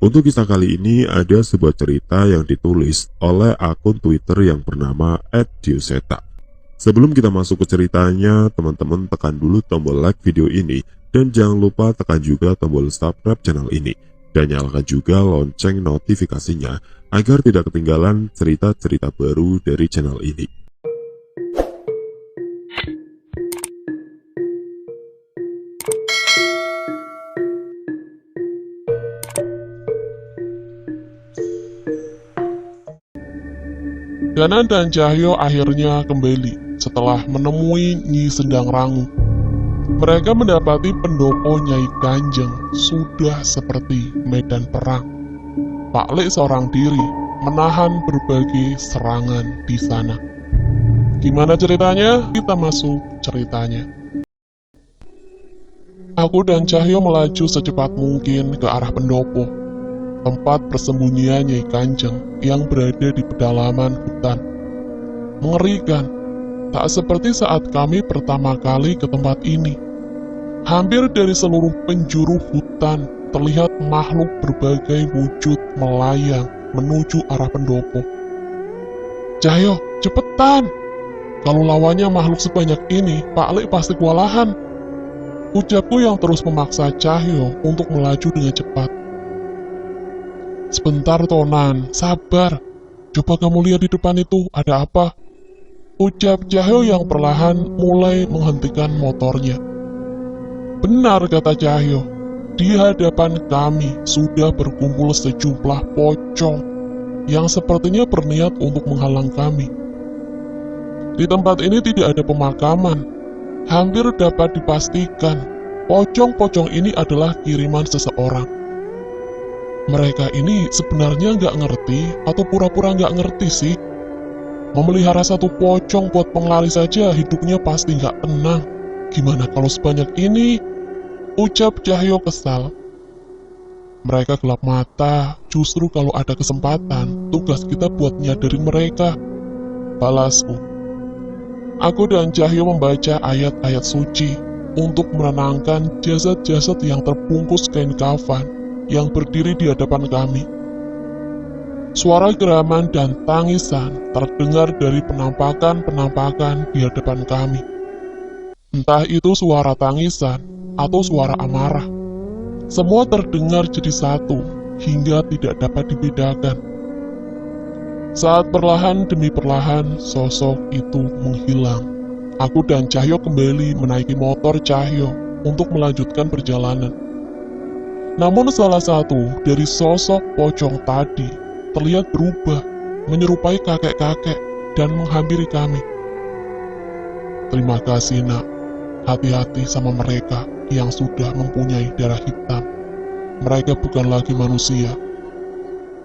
Untuk kisah kali ini ada sebuah cerita yang ditulis oleh akun Twitter yang bernama @diuseta. Sebelum kita masuk ke ceritanya, teman-teman tekan dulu tombol like video ini dan jangan lupa tekan juga tombol subscribe channel ini dan nyalakan juga lonceng notifikasinya agar tidak ketinggalan cerita-cerita baru dari channel ini. Danan dan Cahyo akhirnya kembali setelah menemui Nyi Sendang Rangu. Mereka mendapati pendopo Nyai Kanjeng sudah seperti medan perang. Pak Lek seorang diri menahan berbagai serangan di sana. Gimana ceritanya? Kita masuk ceritanya. Aku dan Cahyo melaju secepat mungkin ke arah pendopo, tempat persembunyian Nyai Kanjeng yang berada di pedalaman hutan. Mengerikan, tak seperti saat kami pertama kali ke tempat ini. Hampir dari seluruh penjuru hutan terlihat makhluk berbagai wujud melayang menuju arah pendopo. Cahyo, cepetan! Kalau lawannya makhluk sebanyak ini, Pak Lek pasti kewalahan. Ucapku yang terus memaksa Cahyo untuk melaju dengan cepat. Sebentar Tonan, sabar. Coba kamu lihat di depan itu, ada apa? Ucap Cahyo yang perlahan mulai menghentikan motornya. Benar kata Cahyo, di hadapan kami sudah berkumpul sejumlah pocong yang sepertinya berniat untuk menghalang kami. Di tempat ini tidak ada pemakaman. Hampir dapat dipastikan, pocong-pocong ini adalah kiriman seseorang. Mereka ini sebenarnya nggak ngerti atau pura-pura nggak ngerti sih. Memelihara satu pocong buat penglari saja hidupnya pasti nggak tenang. Gimana kalau sebanyak ini? Ucap Cahyo kesal. Mereka gelap mata, justru kalau ada kesempatan, tugas kita buat nyadarin mereka. Balasku. Aku dan Cahyo membaca ayat-ayat suci untuk menenangkan jasad-jasad yang terbungkus kain kafan yang berdiri di hadapan kami. Suara geraman dan tangisan terdengar dari penampakan-penampakan di hadapan kami. Entah itu suara tangisan atau suara amarah. Semua terdengar jadi satu hingga tidak dapat dibedakan. Saat perlahan demi perlahan sosok itu menghilang, aku dan Cahyo kembali menaiki motor Cahyo untuk melanjutkan perjalanan. Namun salah satu dari sosok pocong tadi terlihat berubah, menyerupai kakek-kakek dan menghampiri kami. Terima kasih nak, hati-hati sama mereka yang sudah mempunyai darah hitam. Mereka bukan lagi manusia.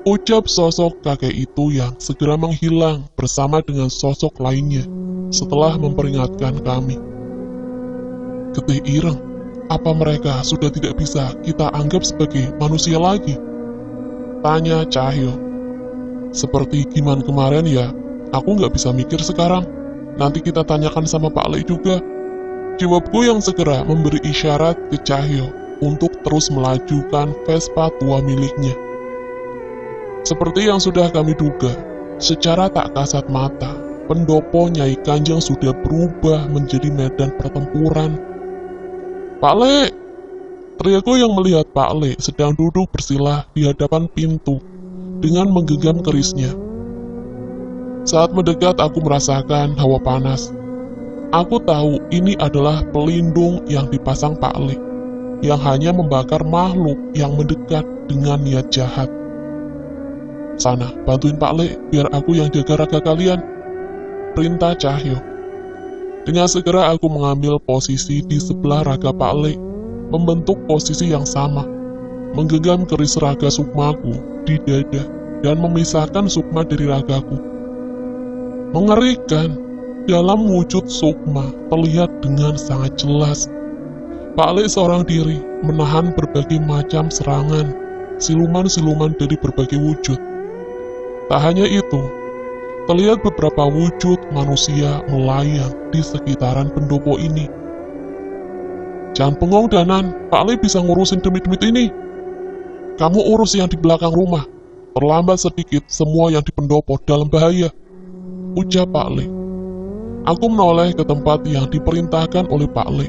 Ucap sosok kakek itu yang segera menghilang bersama dengan sosok lainnya setelah memperingatkan kami. Getih ireng. Apa mereka sudah tidak bisa kita anggap sebagai manusia lagi? Tanya Cahyo. Seperti gimana kemarin ya, aku nggak bisa mikir sekarang. Nanti kita tanyakan sama Pak Lek juga. Jawabku yang segera memberi isyarat ke Cahyo untuk terus melajukan Vespa tua miliknya. Seperti yang sudah kami duga, secara tak kasat mata, pendopo Nyai Kanjeng sudah berubah menjadi medan pertempuran. Pak Lek! Teriakku yang melihat Pak Lek sedang duduk bersila di hadapan pintu dengan menggenggam kerisnya. Saat mendekat aku merasakan hawa panas. Aku tahu ini adalah pelindung yang dipasang Pak Lek, yang hanya membakar makhluk yang mendekat dengan niat jahat. Sana, bantuin Pak Lek biar aku yang jaga raga kalian. Perintah Cahyo. Dengan segera aku mengambil posisi di sebelah raga Pak Lek, membentuk posisi yang sama, menggenggam keris raga sukmaku di dada, dan memisahkan sukma dari ragaku. Mengerikan, dalam wujud sukma terlihat dengan sangat jelas. Pak Lek seorang diri menahan berbagai macam serangan, siluman-siluman dari berbagai wujud. Tak hanya itu, terlihat beberapa wujud manusia melayang di sekitaran pendopo ini. Jangan bengong Danan, Pak Lek bisa ngurusin demit-demit ini. kamu urus yang di belakang rumah. Terlambat sedikit, semua yang di pendopo dalam bahaya, ucap Pak Le. Aku menoleh ke tempat yang diperintahkan oleh Pak Le.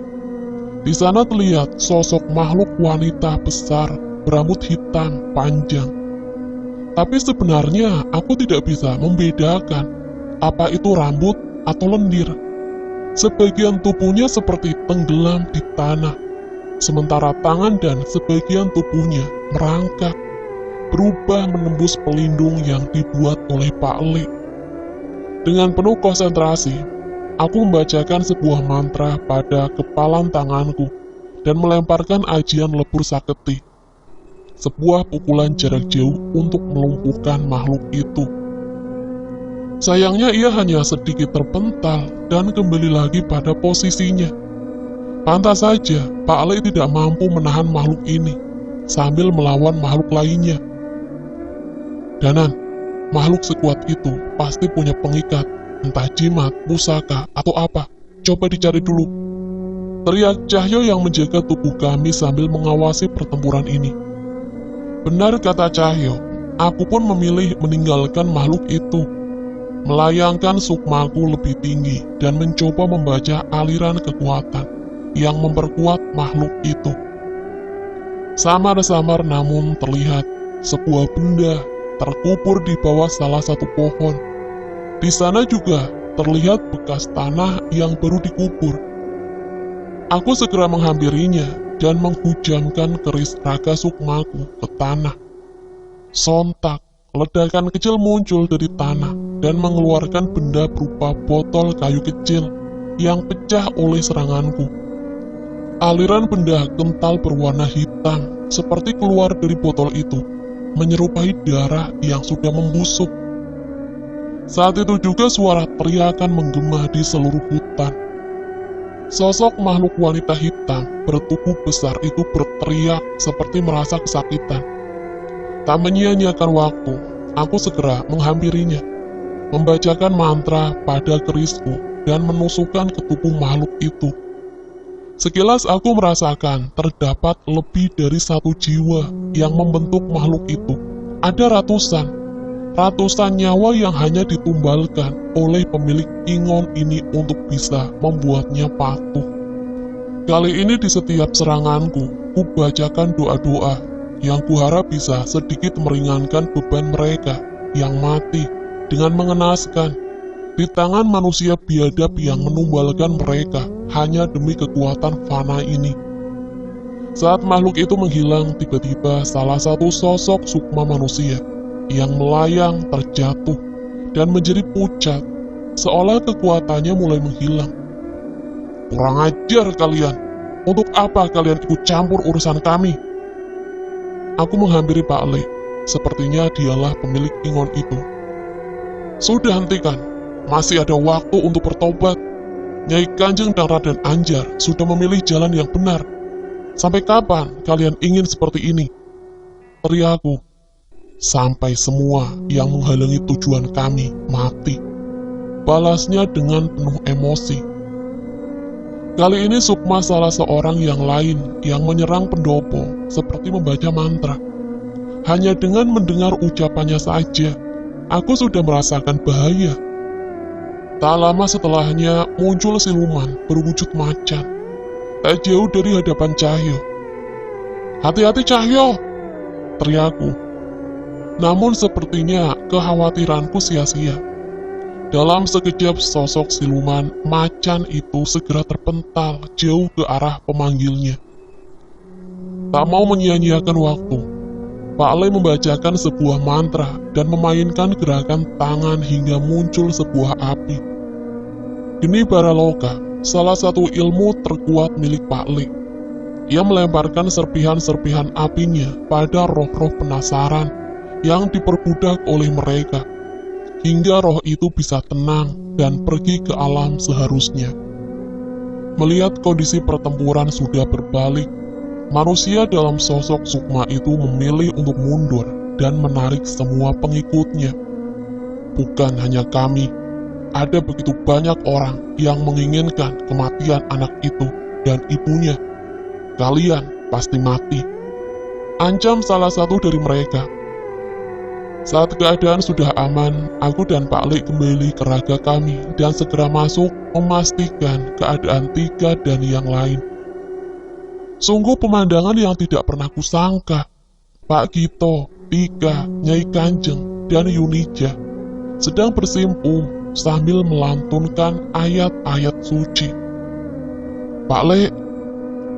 Di sana terlihat sosok makhluk wanita besar, berambut hitam panjang. Tapi sebenarnya aku tidak bisa membedakan apa itu rambut atau lendir. Sebagian tubuhnya seperti tenggelam di tanah, sementara tangan dan sebagian tubuhnya merangkak, berubah menembus pelindung yang dibuat oleh Pak Le. Dengan penuh konsentrasi, aku membacakan sebuah mantra pada kepalan tanganku dan melemparkan ajian lebur saketi, sebuah pukulan jarak jauh untuk melumpuhkan makhluk itu. Sayangnya ia hanya sedikit terpental dan kembali lagi pada posisinya. Pantas saja Pak Le tidak mampu menahan makhluk ini sambil melawan makhluk lainnya. Danan, makhluk sekuat itu pasti punya pengikat, entah jimat, pusaka, atau apa. Coba dicari dulu, teriak Cahyo yang menjaga tubuh kami sambil mengawasi pertempuran ini. Benar kata Cahyo, aku pun memilih meninggalkan makhluk itu, melayangkan sukmaku lebih tinggi dan mencoba membaca aliran kekuatan yang memperkuat makhluk itu. Samar-samar namun terlihat sebuah benda terkubur di bawah salah satu pohon. Di sana juga terlihat bekas tanah yang baru dikubur. Aku segera menghampirinya dan menghujamkan keris raga sukmaku ke tanah. Sontak, ledakan kecil muncul dari tanah dan mengeluarkan benda berupa botol kayu kecil yang pecah oleh seranganku. Aliran benda kental berwarna hitam seperti keluar dari botol itu, menyerupai darah yang sudah membusuk. Saat itu juga suara teriakan menggema di seluruh hutan. Sosok makhluk wanita hitam bertubuh besar itu berteriak seperti merasa kesakitan. Tak menyia-nyiakan waktu, aku segera menghampirinya, membacakan mantra pada kerisku dan menusukkan ke tubuh makhluk itu. Sekilas aku merasakan terdapat lebih dari satu jiwa yang membentuk makhluk itu. Ada ratusan nyawa yang hanya ditumbalkan oleh pemilik Ingon ini untuk bisa membuatnya patuh. Kali ini di setiap seranganku, ku bacakan doa-doa yang kuharap bisa sedikit meringankan beban mereka yang mati dengan mengenaskan di tangan manusia biadab yang menumbalkan mereka hanya demi kekuatan fana ini. Saat makhluk itu menghilang, tiba-tiba salah satu sosok sukma manusia yang melayang terjatuh dan menjadi pucat, seolah kekuatannya mulai menghilang. Kurang ajar kalian, untuk apa kalian ikut campur urusan kami? Aku menghampiri Pak Le, sepertinya dialah pemilik Ingon itu. Sudah hentikan, masih ada waktu untuk bertobat. Nyai Kanjeng dan Raden Anjar sudah memilih jalan yang benar. Sampai kapan kalian ingin seperti ini? Teriakku. Sampai semua yang menghalangi tujuan kami mati. Balasnya dengan penuh emosi. Kali ini sukma salah seorang yang lain yang menyerang pendopo seperti membaca mantra. Hanya dengan mendengar ucapannya saja, aku sudah merasakan bahaya. Tak lama setelahnya muncul siluman berwujud macan, tak jauh dari hadapan Cahyo. Hati-hati Cahyo, teriakku. Namun sepertinya kekhawatiranku sia-sia. Dalam sekejap sosok siluman macan itu segera terpental jauh ke arah pemanggilnya. Tak mau menyia-nyiakan waktu, Pak Le membacakan sebuah mantra dan memainkan gerakan tangan hingga muncul sebuah api. Geni Baraloka, salah satu ilmu terkuat milik Pak Le. Ia melemparkan serpihan-serpihan apinya pada roh-roh penasaran yang diperbudak oleh mereka, hingga roh itu bisa tenang dan pergi ke alam seharusnya. Melihat kondisi pertempuran sudah berbalik, manusia dalam sosok sukma itu memilih untuk mundur dan menarik semua pengikutnya. Bukan hanya kami, ada begitu banyak orang yang menginginkan kematian anak itu dan ibunya. Kalian pasti mati. ancam salah satu dari mereka. Saat keadaan sudah aman, aku dan Pak Lek kembali ke raga kami dan segera masuk memastikan keadaan Tika dan yang lain. Sungguh pemandangan yang tidak pernah kusangka. Pak Gito, Tika, Nyai Kanjeng, dan Yunija sedang bersimpuh sambil melantunkan ayat-ayat suci. Pak Lek,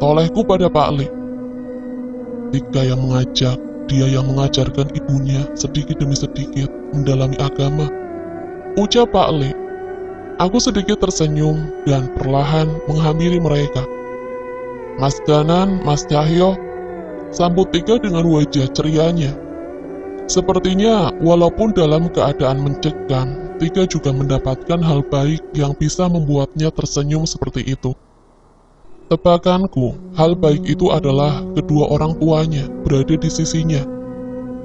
tolehku pada Pak Lek. Tika yang mengajak, dia yang mengajarkan ibunya sedikit demi sedikit mendalami agama. Ucap Pak Lek. Aku sedikit tersenyum dan perlahan menghampiri mereka. Mas Ganan, Mas Cahyo, sambut Tika dengan wajah cerianya. Sepertinya walaupun dalam keadaan mencekam, Tika juga mendapatkan hal baik yang bisa membuatnya tersenyum seperti itu. Tebakanku, hal baik itu adalah kedua orang tuanya berada di sisinya.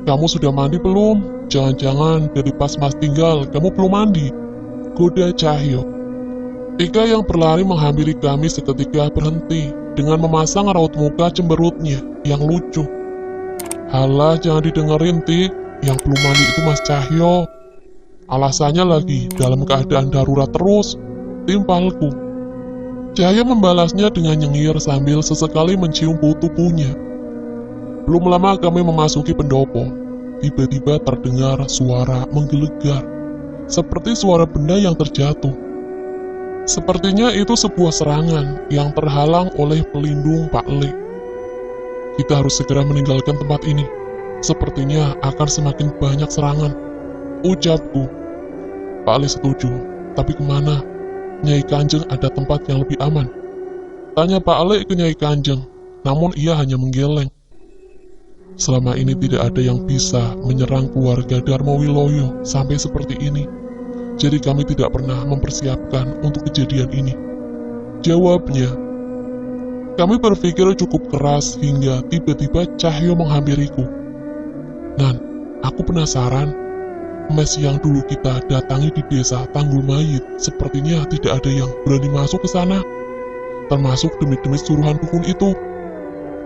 Kamu sudah mandi belum? Jangan-jangan dari pas Mas tinggal, kamu belum mandi. Goda Cahyo. Tika yang berlari menghampiri kami seketika berhenti dengan memasang raut muka cemberutnya yang lucu. Halah, jangan didengerin, Tik. Yang belum mandi itu Mas Cahyo. Alasannya lagi dalam keadaan darurat terus. Timpalku. Cahyo membalasnya dengan nyengir sambil sesekali mencium bau tubuhnya. Belum lama kami memasuki pendopo. Tiba-tiba terdengar suara menggelegar, seperti suara benda yang terjatuh. Sepertinya itu sebuah serangan yang terhalang oleh pelindung Pak Lek. Kita harus segera meninggalkan tempat ini. Sepertinya akan semakin banyak serangan. Ucapku. Pak Lek setuju, tapi kemana? Nyai Kanjeng ada tempat yang lebih aman. Tanya Pak Lek ke Nyai Kanjeng, namun ia hanya menggeleng. Selama ini tidak ada yang bisa menyerang keluarga Dharma Wiloyo sampai seperti ini. Jadi kami tidak pernah mempersiapkan untuk kejadian ini. Jawabnya. Kami berpikir cukup keras hingga tiba-tiba Cahyo menghampiriku. Nan, aku penasaran. Mes yang dulu kita datangi di desa Tanggul Mayit, sepertinya tidak ada yang berani masuk ke sana. Termasuk demi-demi suruhan dukun itu.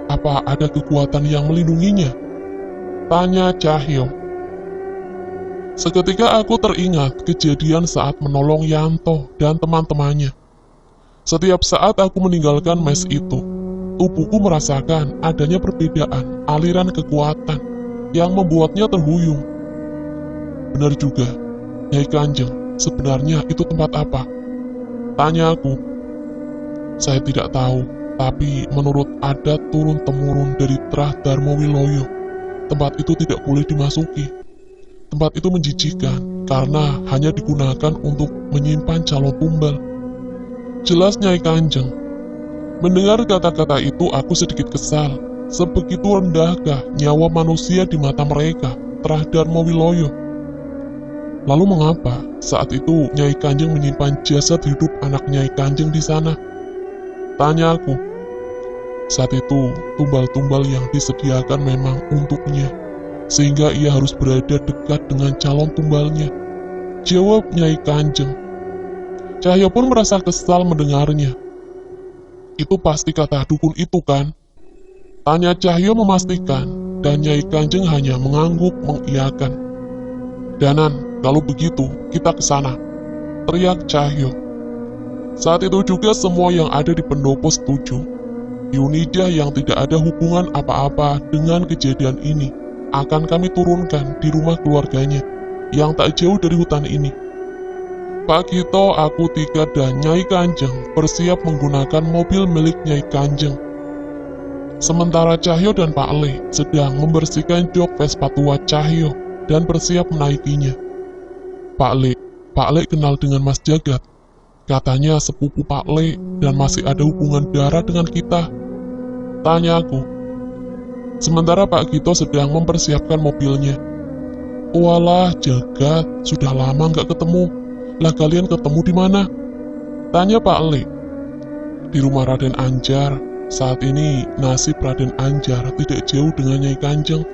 Apa ada kekuatan yang melindunginya? Tanya Cahyo. Seketika aku teringat kejadian saat menolong Yanto dan teman-temannya. Setiap saat aku meninggalkan mes itu, tubuhku merasakan adanya perbedaan aliran kekuatan yang membuatnya terhuyung. Benar juga, Nyai Kanjeng, sebenarnya itu tempat apa? Tanya aku. Saya tidak tahu, tapi menurut adat turun-temurun dari Trah Dharma Wiloyo, tempat itu tidak boleh dimasuki. Tempat itu menjijikan, karena hanya digunakan untuk menyimpan calon tumbal. Jelas Nyai Kanjeng. Mendengar kata-kata itu aku sedikit kesal. Sebegitu rendahkah nyawa manusia di mata mereka, Trah Dharma Wiloyo? Lalu mengapa saat itu Nyai Kanjeng menyimpan jasad hidup anak Nyai Kanjeng di sana? Tanya aku. Saat itu, tumbal-tumbal yang disediakan memang untuknya, sehingga ia harus berada dekat dengan calon tumbalnya. Jawab Nyai Kanjeng. Cahyo pun merasa kesal mendengarnya. Itu pasti kata dukun itu kan? Tanya Cahyo memastikan, dan Nyai Kanjeng hanya mengangguk mengiyakan. Danan, kalau begitu, kita ke sana. Teriak Cahyo. Saat itu juga semua yang ada di pendopo setuju. Yunija yang tidak ada hubungan apa-apa dengan kejadian ini akan kami turunkan di rumah keluarganya yang tak jauh dari hutan ini. Pak Gito, aku, Tika, dan Nyai Kanjeng bersiap menggunakan mobil milik Nyai Kanjeng. Sementara Cahyo dan Pak Le sedang membersihkan jok Vespa tua Cahyo dan bersiap menaikinya. Pak Le kenal dengan Mas Jagat. Katanya sepupu Pak Le dan masih ada hubungan darah dengan kita. Tanya aku. Sementara Pak Gito sedang mempersiapkan mobilnya. Walah, Jagat, sudah lama nggak ketemu. Lah kalian ketemu di mana? Tanya Pak Le. Di rumah Raden Anjar. Saat ini nasib Raden Anjar tidak jauh dengan Nyai Kanjeng.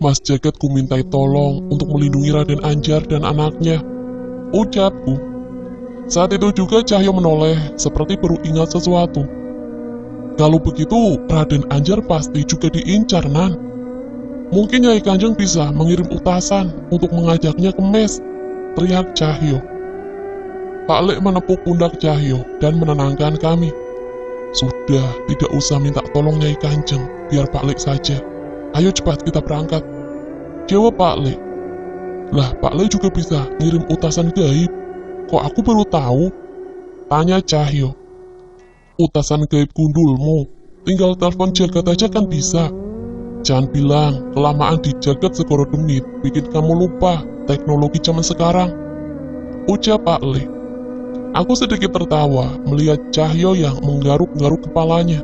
Mas Jagat ku mintai tolong untuk melindungi Raden Anjar dan anaknya. Ucapku. Saat itu juga Cahyo menoleh seperti baru ingat sesuatu. Kalau begitu, Raden Anjar pasti juga diincar, Nan. Mungkin Nyai Kanjeng bisa mengirim utasan untuk mengajaknya ke mes, teriak Cahyo. Pak Lek menepuk pundak Cahyo dan menenangkan kami. Sudah, tidak usah minta tolong Nyai Kanjeng, biar Pak Lek saja. Ayo cepat kita berangkat. Jawab Pak Lek. Lah, Pak Lek juga bisa ngirim utasan gaib. Kok aku baru tahu? Tanya Cahyo. Utasan gaib gundulmu, tinggal telepon jagat aja kan bisa. Jangan bilang kelamaan di jagat segoro demit bikin kamu lupa teknologi zaman sekarang. Ucap Pak Le. Aku sedikit tertawa melihat Cahyo yang menggaruk-garuk kepalanya.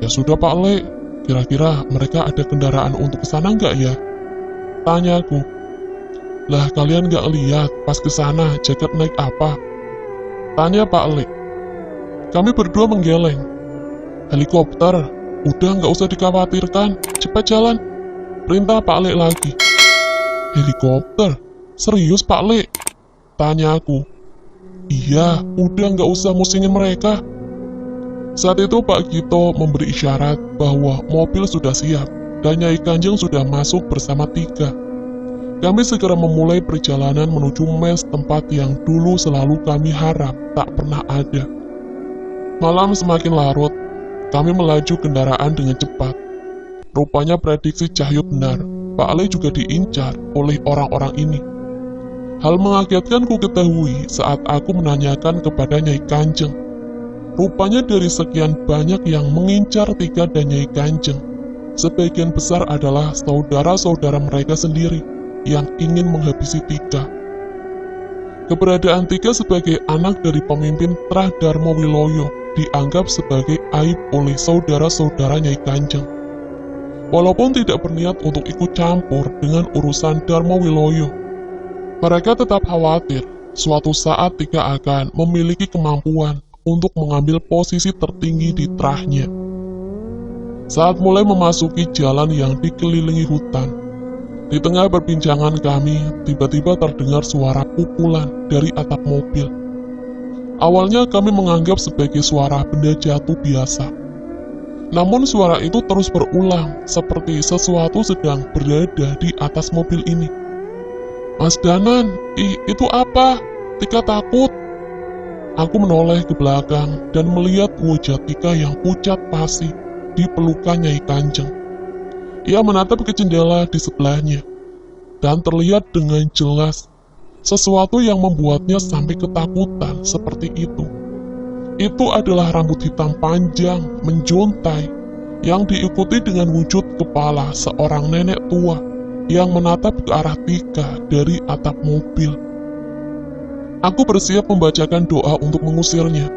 Ya sudah Pak Le, kira-kira mereka ada kendaraan untuk kesana nggak ya? Tanyaku. Lah kalian nggak lihat pas kesana jagat naik apa? Tanya Pak Le. Kami berdua menggeleng. Helikopter, udah nggak usah dikhawatirkan, cepat jalan. Perintah Pak Le lagi. Helikopter? Serius Pak Le? Tanya aku. Iya, udah nggak usah musingin mereka. Saat itu Pak Gito memberi isyarat bahwa mobil sudah siap dan Nyai Kanjeng sudah masuk bersama 3. Kami segera memulai perjalanan menuju mes tempat yang dulu selalu kami harap tak pernah ada. Malam semakin larut, kami melaju kendaraan dengan cepat. Rupanya prediksi Cahyo benar, Pak Le juga diincar oleh orang-orang ini. Hal mengagetkan ku ketahui saat aku menanyakan kepada Nyai Kanjeng. Rupanya dari sekian banyak yang mengincar Tika dan Nyai Kanjeng, sebagian besar adalah saudara-saudara mereka sendiri yang ingin menghabisi Tika. Keberadaan Tika sebagai anak dari pemimpin Trah Darmo Wiloyo dianggap sebagai aib oleh saudara-saudara Nyai Kanjeng. Walaupun tidak berniat untuk ikut campur dengan urusan Darmo Wiloyo, mereka tetap khawatir suatu saat Tika akan memiliki kemampuan untuk mengambil posisi tertinggi di Trahnya. Saat mulai memasuki jalan yang dikelilingi hutan, di tengah perbincangan kami, tiba-tiba terdengar suara pukulan dari atap mobil. Awalnya kami menganggap sebagai suara benda jatuh biasa. Namun suara itu terus berulang, seperti sesuatu sedang berada di atas mobil ini. Mas Danan, itu apa? Tika takut. Aku menoleh ke belakang dan melihat wajah Tika yang pucat pasi di pelukan Nyai Kanjeng. Ia menatap ke jendela di sebelahnya, dan terlihat dengan jelas sesuatu yang membuatnya sampai ketakutan seperti itu. Itu adalah rambut hitam panjang, menjuntai, yang diikuti dengan wujud kepala seorang nenek tua yang menatap ke arah Tika dari atap mobil. Aku bersiap membacakan doa untuk mengusirnya.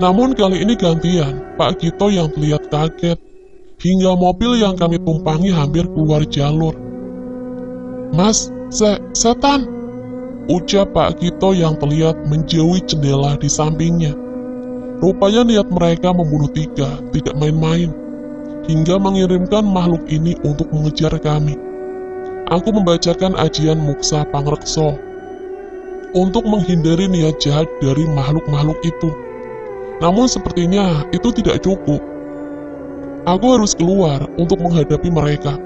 Namun kali ini gantian, Pak Gito yang terlihat kaget, hingga mobil yang kami tumpangi hampir keluar jalur. Mas, setan! Ucap Pak Gito yang terlihat menjauhi jendela di sampingnya. Rupanya niat mereka membunuh Tika tidak main-main, hingga mengirimkan makhluk ini untuk mengejar kami. Aku membacakan ajian Muksa Pangrekso untuk menghindari niat jahat dari makhluk-makhluk itu. Namun sepertinya itu tidak cukup. Aku harus keluar untuk menghadapi mereka.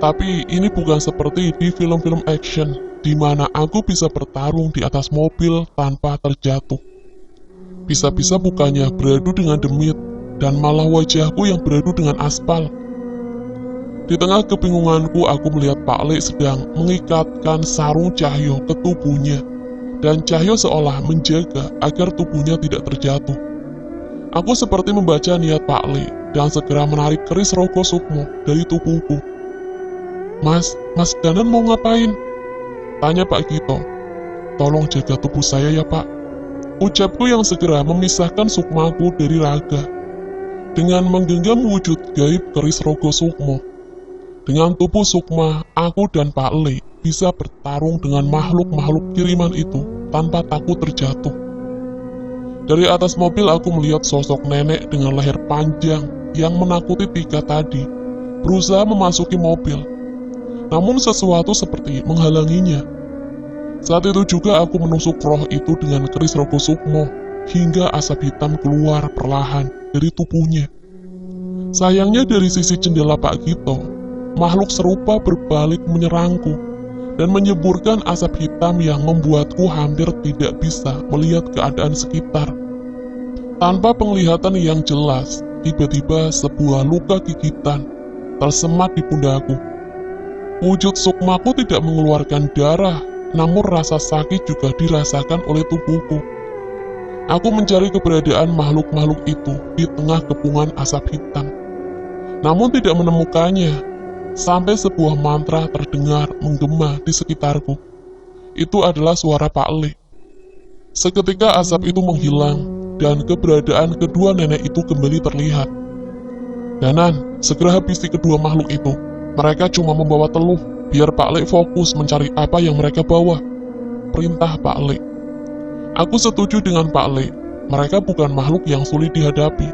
Tapi ini bukan seperti di film-film action, di mana aku bisa bertarung di atas mobil tanpa terjatuh. Bisa-bisa bukannya beradu dengan demit, dan malah wajahku yang beradu dengan aspal. Di tengah kebingunganku, aku melihat Pak Le sedang mengikatkan sarung Cahyo ke tubuhnya, dan Cahyo seolah menjaga agar tubuhnya tidak terjatuh. Aku seperti membaca niat Pak Le, dan segera menarik keris Rogo Sukmo dari tubuhku. Mas Danan mau ngapain? Tanya Pak Gito. Tolong jaga tubuh saya ya Pak. Ucapku yang segera memisahkan sukmaku dari raga. Dengan menggenggam wujud gaib keris Rogo Sukmo. Dengan tubuh sukma, aku dan Pak Le bisa bertarung dengan makhluk-makhluk kiriman itu tanpa takut terjatuh. Dari atas mobil aku melihat sosok nenek dengan leher panjang yang menakuti Tika tadi, berusaha memasuki mobil. Namun sesuatu seperti menghalanginya. Saat itu juga aku menusuk roh itu dengan keris Rogo Sukmo, hingga asap hitam keluar perlahan dari tubuhnya. Sayangnya dari sisi jendela Pak Gito, makhluk serupa berbalik menyerangku dan menyeburkan asap hitam yang membuatku hampir tidak bisa melihat keadaan sekitar. Tanpa penglihatan yang jelas, tiba-tiba sebuah luka gigitan tersemat di pundakku. Wujud sukmaku tidak mengeluarkan darah, namun rasa sakit juga dirasakan oleh tubuhku. Aku mencari keberadaan makhluk-makhluk itu di tengah kepungan asap hitam, namun tidak menemukannya, sampai sebuah mantra terdengar menggema di sekitarku. Itu adalah suara Pak Le. Seketika asap itu menghilang, dan keberadaan kedua nenek itu kembali terlihat. Danan, segera habisi kedua makhluk itu. Mereka cuma membawa teluh, biar Pak Le fokus mencari apa yang mereka bawa. Perintah Pak Le. Aku setuju dengan Pak Le. Mereka bukan makhluk yang sulit dihadapi.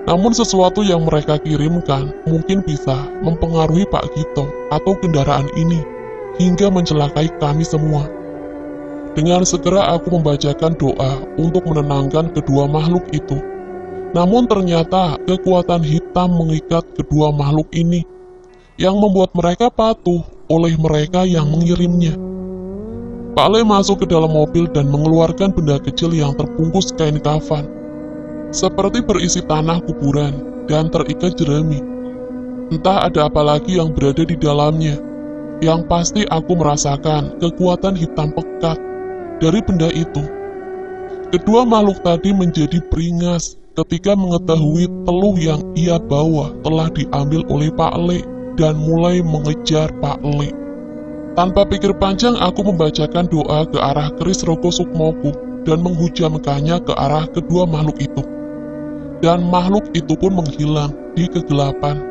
Namun sesuatu yang mereka kirimkan mungkin bisa mempengaruhi Pak Gito atau kendaraan ini hingga mencelakai kami semua. Dengan segera aku membacakan doa untuk menenangkan kedua makhluk itu. Namun ternyata kekuatan hitam mengikat kedua makhluk ini yang membuat mereka patuh oleh mereka yang mengirimnya. Pak Le masuk ke dalam mobil dan mengeluarkan benda kecil yang terbungkus kain kafan, seperti berisi tanah kuburan dan terikat jerami. Entah ada apa lagi yang berada di dalamnya. Yang pasti aku merasakan kekuatan hitam pekat dari benda itu. Kedua makhluk tadi menjadi beringas ketika mengetahui teluh yang ia bawa telah diambil oleh Pak Le dan mulai mengejar Pak Le. Tanpa pikir panjang, aku membacakan doa ke arah keris rogo sukmoku dan menghujamkannya ke arah kedua makhluk itu. Dan makhluk itu pun menghilang di kegelapan,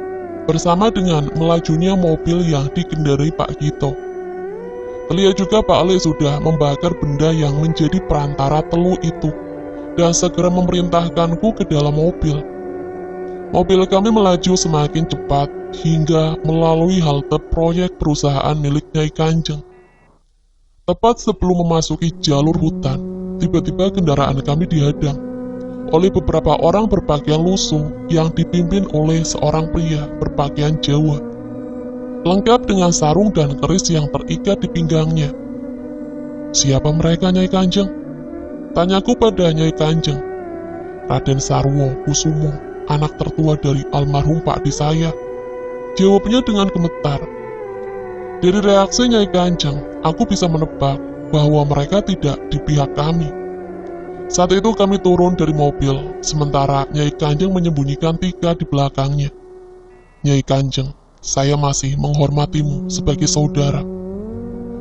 bersama dengan melajunya mobil yang dikendarai Pak Gito. Terlihat juga Pak Le sudah membakar benda yang menjadi perantara teluh itu, dan segera memerintahkanku ke dalam mobil. Mobil kami melaju semakin cepat hingga melalui halte proyek perusahaan milik Nyai Kanjeng. Tepat sebelum memasuki jalur hutan, tiba-tiba kendaraan kami dihadang oleh beberapa orang berpakaian lusuh yang dipimpin oleh seorang pria berpakaian Jawa, lengkap dengan sarung dan keris yang terikat di pinggangnya. Siapa mereka, Nyai Kanjeng? Tanyaku pada Nyai Kanjeng. Raden Sarwo Kusumo, anak tertua dari almarhum Pak Di saya, jawabnya dengan gemetar. Dari reaksi Nyai Kanjeng, aku bisa menebak bahwa mereka tidak di pihak kami. Saat itu kami turun dari mobil, sementara Nyai Kanjeng menyembunyikan Tika di belakangnya. Nyai Kanjeng, saya masih menghormatimu sebagai saudara.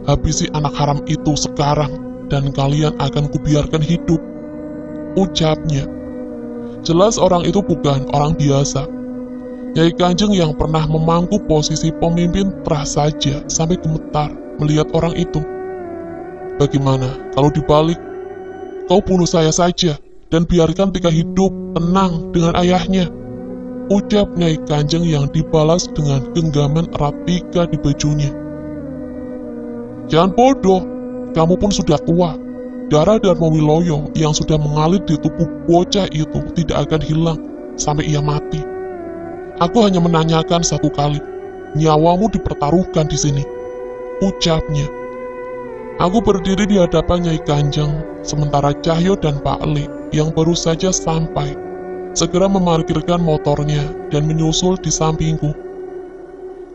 Habisi anak haram itu sekarang, dan kalian akan kubiarkan hidup, ucapnya. Jelas orang itu bukan orang biasa. Nyai Kanjeng yang pernah memangku posisi pemimpin terus saja sampai gemetar melihat orang itu. Bagaimana kalau dibalik? Kau bunuh saya saja dan biarkan Tika hidup tenang dengan ayahnya, ucap Nyai Kanjeng yang dibalas dengan genggaman erat Tika di bajunya. Jangan bodoh, kamu pun sudah tua. Darah Darmo Wiloyo yang sudah mengalir di tubuh bocah itu tidak akan hilang sampai ia mati. Aku hanya menanyakan satu kali, nyawamu dipertaruhkan di sini, ucapnya. Aku berdiri di hadapan Nyai Kanjeng, sementara Cahyo dan Pak Le yang baru saja sampai segera memarkirkan motornya dan menyusul di sampingku.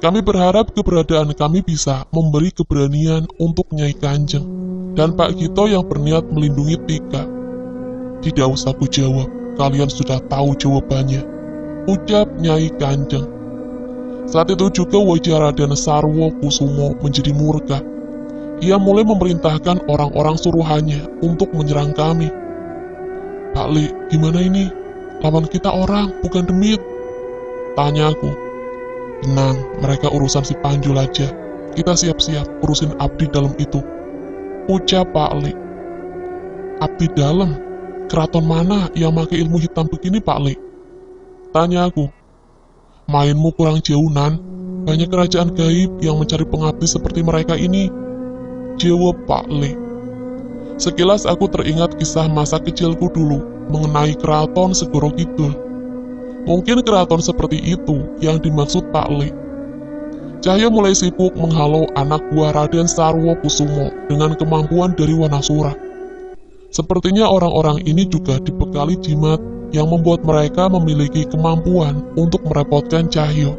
Kami berharap keberadaan kami bisa memberi keberanian untuk Nyai Kanjeng dan Pak Gito yang berniat melindungi Tika. Tidak usah ku jawab, kalian sudah tahu jawabannya, ucap Nyai Kanjeng. Saat itu juga wajah Raden Sarwo Kusumo menjadi murka. Ia mulai memerintahkan orang-orang suruhannya untuk menyerang kami. Pak Le, gimana ini? Lawan kita orang, bukan demit, tanyaku. Tenang, mereka urusan si Panjul aja. Kita siap-siap urusin abdi dalam itu, ucap Pak Le. Abdi dalam? Keraton mana yang pakai ilmu hitam begini, Pak Le? Tanyaku. Mainmu kurang jauh, Nan. Banyak kerajaan gaib yang mencari pengabdi seperti mereka ini, jawab Pak Le. Sekilas aku teringat kisah masa kecilku dulu mengenai keraton Segoro Kidul Mungkin keraton seperti itu yang dimaksud Pak Le. Cahyo mulai sibuk menghalau anak buah Raden Sarwo Kusumo dengan kemampuan dari Wanasura. Sepertinya orang-orang ini juga dibekali jimat yang membuat mereka memiliki kemampuan untuk merepotkan Cahyo.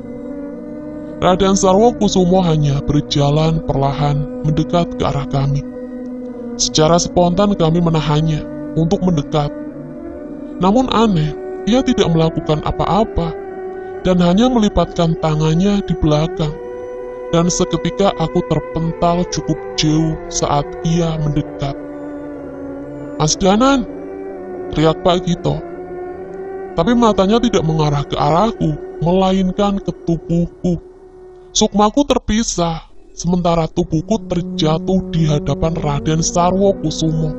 Raden Sarwo Kusumo hanya berjalan perlahan mendekat ke arah kami. Secara spontan kami menahannya untuk mendekat. Namun aneh, ia tidak melakukan apa-apa dan hanya melipatkan tangannya di belakang. Dan seketika aku terpental cukup jauh saat ia mendekat. "Mas Danan!" teriak Pak Gito. Tapi matanya tidak mengarah ke arahku, melainkan ke tubuhku. Sukmaku terpisah, sementara tubuhku terjatuh di hadapan Raden Sarwo Kusumo.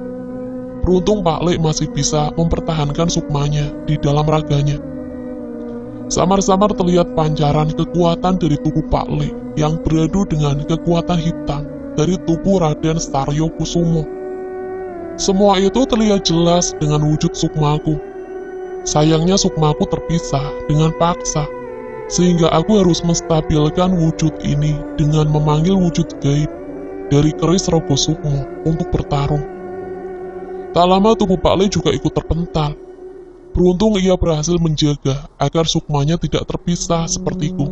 Beruntung Pak Le masih bisa mempertahankan sukmanya di dalam raganya. Samar-samar terlihat pancaran kekuatan dari tubuh Pak Le yang beradu dengan kekuatan hitam dari tubuh Raden Sarwo Kusumo. Semua itu terlihat jelas dengan wujud sukmaku. Sayangnya sukmaku terpisah dengan paksa, sehingga aku harus menstabilkan wujud ini dengan memanggil wujud gaib dari keris Rogo Sukmo untuk bertarung. Tak lama tubuh Pak Le juga ikut terpental. Beruntung ia berhasil menjaga agar sukmanya tidak terpisah sepertiku.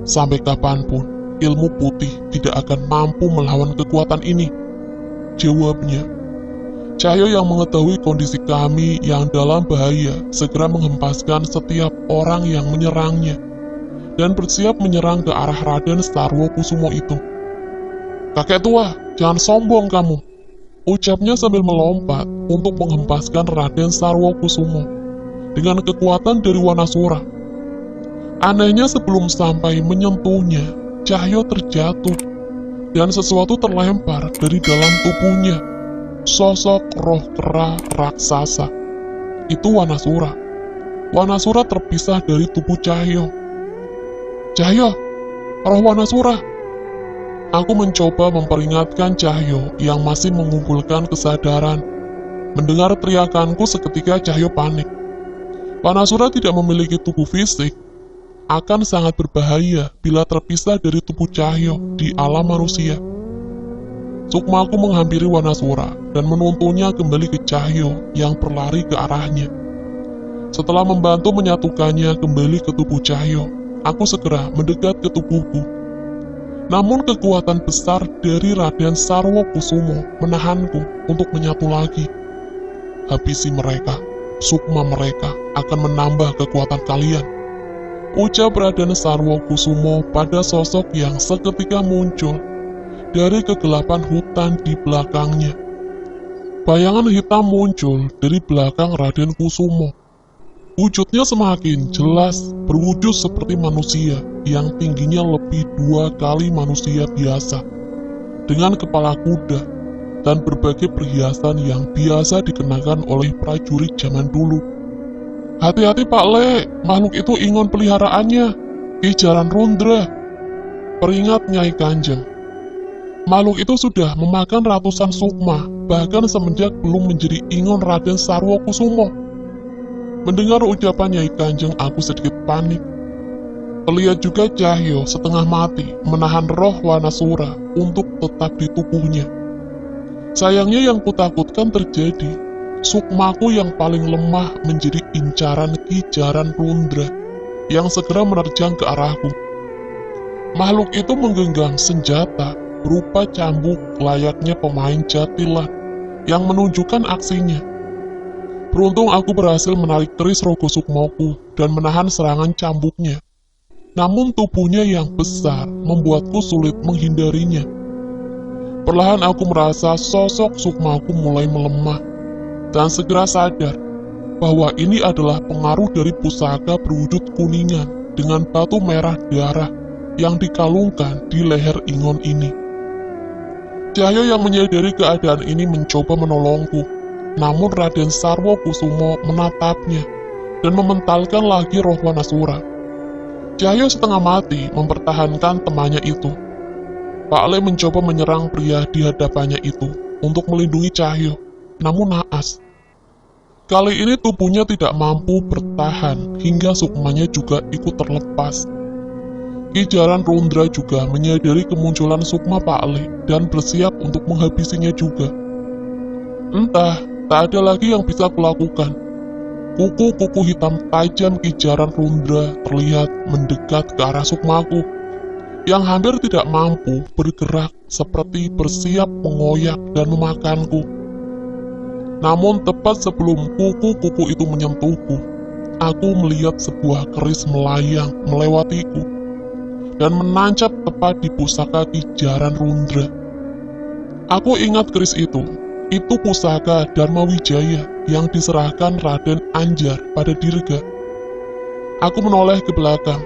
Sampai kapanpun, ilmu putih tidak akan mampu melawan kekuatan ini, jawabnya. Cahyo yang mengetahui kondisi kami yang dalam bahaya segera menghempaskan setiap orang yang menyerangnya dan bersiap menyerang ke arah Raden Sarwo Kusumo itu. "Kakek tua, jangan sombong kamu," ucapnya sambil melompat untuk menghempaskan Raden Sarwo Kusumo dengan kekuatan dari Wanasura. Anehnya sebelum sampai menyentuhnya, Cahyo terjatuh dan sesuatu terlempar dari dalam tubuhnya. Sosok roh kera raksasa. Itu Wanasura. Wanasura terpisah dari tubuh Cahyo. "Cahyo, roh Wanasura!" Aku mencoba memperingatkan Cahyo yang masih mengumpulkan kesadaran. Mendengar teriakanku seketika Cahyo panik. Wanasura tidak memiliki tubuh fisik. Akan sangat berbahaya bila terpisah dari tubuh Cahyo di alam manusia. Sukmaku menghampiri Wanasura dan menuntunnya kembali ke Cahyo yang berlari ke arahnya. Setelah membantu menyatukannya kembali ke tubuh Cahyo, aku segera mendekat ke tubuhku. Namun kekuatan besar dari Raden Sarwo Kusumo menahanku untuk menyatu lagi. "Habisi mereka, sukma mereka akan menambah kekuatan kalian," ucap Raden Sarwo Kusumo pada sosok yang seketika muncul dari kegelapan hutan di belakangnya. Bayangan hitam muncul dari belakang Raden Kusumo. Wujudnya semakin jelas, berwujud seperti manusia yang tingginya lebih 2 kali manusia biasa, dengan kepala kuda dan berbagai perhiasan yang biasa dikenakan oleh prajurit zaman dulu. "Hati-hati Pak Le, makhluk itu ingon peliharaannya, Ki Jaran Rundra," peringat Nyai Kanjeng. Makhluk itu sudah memakan ratusan sukma, bahkan semenjak belum menjadi ingon Raden Sarwo Kusumo. Mendengar ucapan Nyai Kanjeng, aku sedikit panik. Terlihat juga Cahyo setengah mati menahan roh Wanasura untuk tetap di tubuhnya. Sayangnya yang kutakutkan terjadi. Sukmaku yang paling lemah menjadi incaran Ki Jaran Rundra yang segera menerjang ke arahku. Makhluk itu menggenggam senjata berupa cambuk layaknya pemain jatilan yang menunjukkan aksinya. Beruntung aku berhasil menarik keris Rogo Sukmoku dan menahan serangan cambuknya. Namun tubuhnya yang besar membuatku sulit menghindarinya. Perlahan aku merasa sosok sukmaku mulai melemah dan segera sadar bahwa ini adalah pengaruh dari pusaka berwujud kuningan dengan batu merah darah yang dikalungkan di leher ingon ini. Cahyo yang menyadari keadaan ini mencoba menolongku, namun Raden Sarwo Kusumo menatapnya dan mementalkan lagi roh Wanasura. Cahyo setengah mati mempertahankan temannya itu. Pak Le mencoba menyerang pria di hadapannya itu untuk melindungi Cahyo, namun naas. Kali ini tubuhnya tidak mampu bertahan hingga sukmanya juga ikut terlepas. Ki Jaran Rundra juga menyadari kemunculan sukma Pak Le dan bersiap untuk menghabisinya juga. Entah, tak ada lagi yang bisa kulakukan. Kuku-kuku hitam tajam Ki Jaran Rundra terlihat mendekat ke arah sukmaku, yang hampir tidak mampu bergerak seperti bersiap mengoyak dan memakanku. Namun tepat sebelum kuku-kuku itu menyentuhku, aku melihat sebuah keris melayang melewatiku dan menancap tepat di pusaka Ki Jaran Rundra. Aku ingat keris itu pusaka Dharma Wijaya yang diserahkan Raden Anjar pada Dirga. Aku menoleh ke belakang.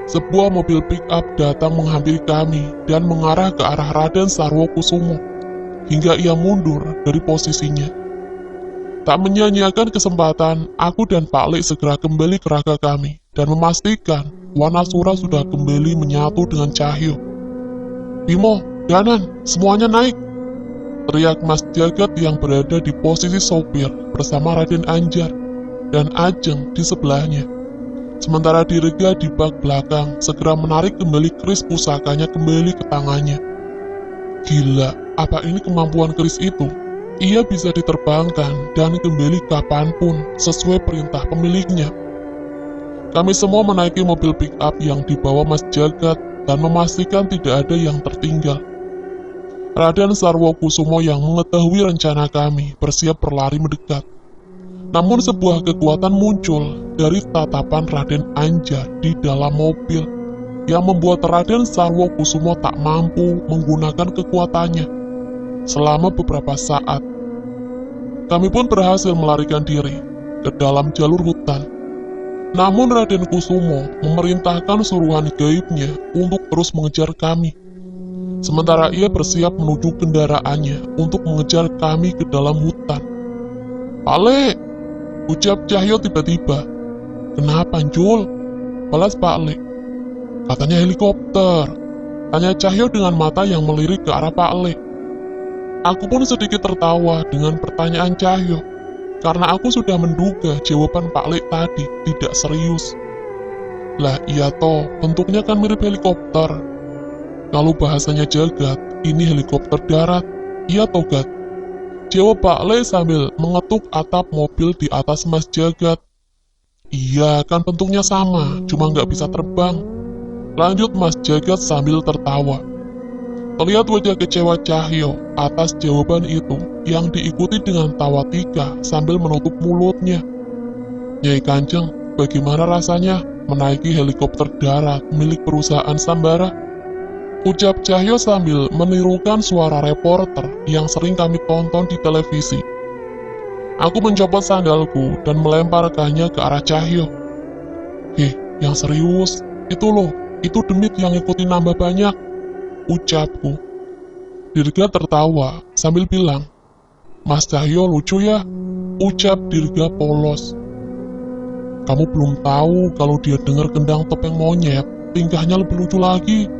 Sebuah mobil pick-up datang menghampiri kami dan mengarah ke arah Raden Sarwokusumo hingga ia mundur dari posisinya. Tak menyia-nyiakan kesempatan, aku dan Pak Le segera kembali ke raga kami dan memastikan Wanasura sudah kembali menyatu dengan Cahyo. "Bimo, Danan, semuanya naik!" teriak Mas Jagat yang berada di posisi sopir bersama Raden Anjar dan Ajeng di sebelahnya. Sementara Dirga di bak belakang segera menarik kembali keris pusakanya kembali ke tangannya. Gila, apa ini kemampuan keris itu? Ia bisa diterbangkan dan kembali kapanpun sesuai perintah pemiliknya. Kami semua menaiki mobil pick-up yang dibawa Mas Jagat dan memastikan tidak ada yang tertinggal. Raden Sarwokusumo yang mengetahui rencana kami bersiap berlari mendekat. Namun sebuah kekuatan muncul dari tatapan Raden Anjar di dalam mobil yang membuat Raden Sarwokusumo tak mampu menggunakan kekuatannya. Selama beberapa saat, kami pun berhasil melarikan diri ke dalam jalur hutan. Namun Raden Kusumo memerintahkan suruhan gaibnya untuk terus mengejar kami. Sementara ia bersiap menuju kendaraannya untuk mengejar kami ke dalam hutan. "Pak Le!" ucap Cahyo tiba-tiba. "Kenapa, Jul?" balas Pak Le. "Katanya helikopter," tanya Cahyo dengan mata yang melirik ke arah Pak Le. Aku pun sedikit tertawa dengan pertanyaan Cahyo, karena aku sudah menduga jawaban Pak Le tadi tidak serius. Lah iya toh, bentuknya kan mirip helikopter. Kalau bahasanya Jagat, ini helikopter darat. Iya toh, Gat? Jawab Pak Le sambil mengetuk atap mobil di atas Mas Jagat. "Iya, kan bentuknya sama, cuma nggak bisa terbang," lanjut Mas Jagat sambil tertawa. Terlihat wajah kecewa Cahyo atas jawaban itu yang diikuti dengan tawa tika sambil menutup mulutnya. "Nyai Kanjeng, bagaimana rasanya menaiki helikopter darat milik perusahaan Sambara?" ucap Cahyo sambil menirukan suara reporter yang sering kami tonton di televisi. Aku mencopot sandalku dan melemparkannya ke arah Cahyo. Yang serius, itu loh, itu demit yang ikutin nambah banyak," ucapku. Dirga tertawa sambil bilang, "Mas Cahyo lucu ya," ucap Dirga polos. "Kamu belum tahu kalau dia dengar kendang topeng monyet, tingkahnya lebih lucu lagi,"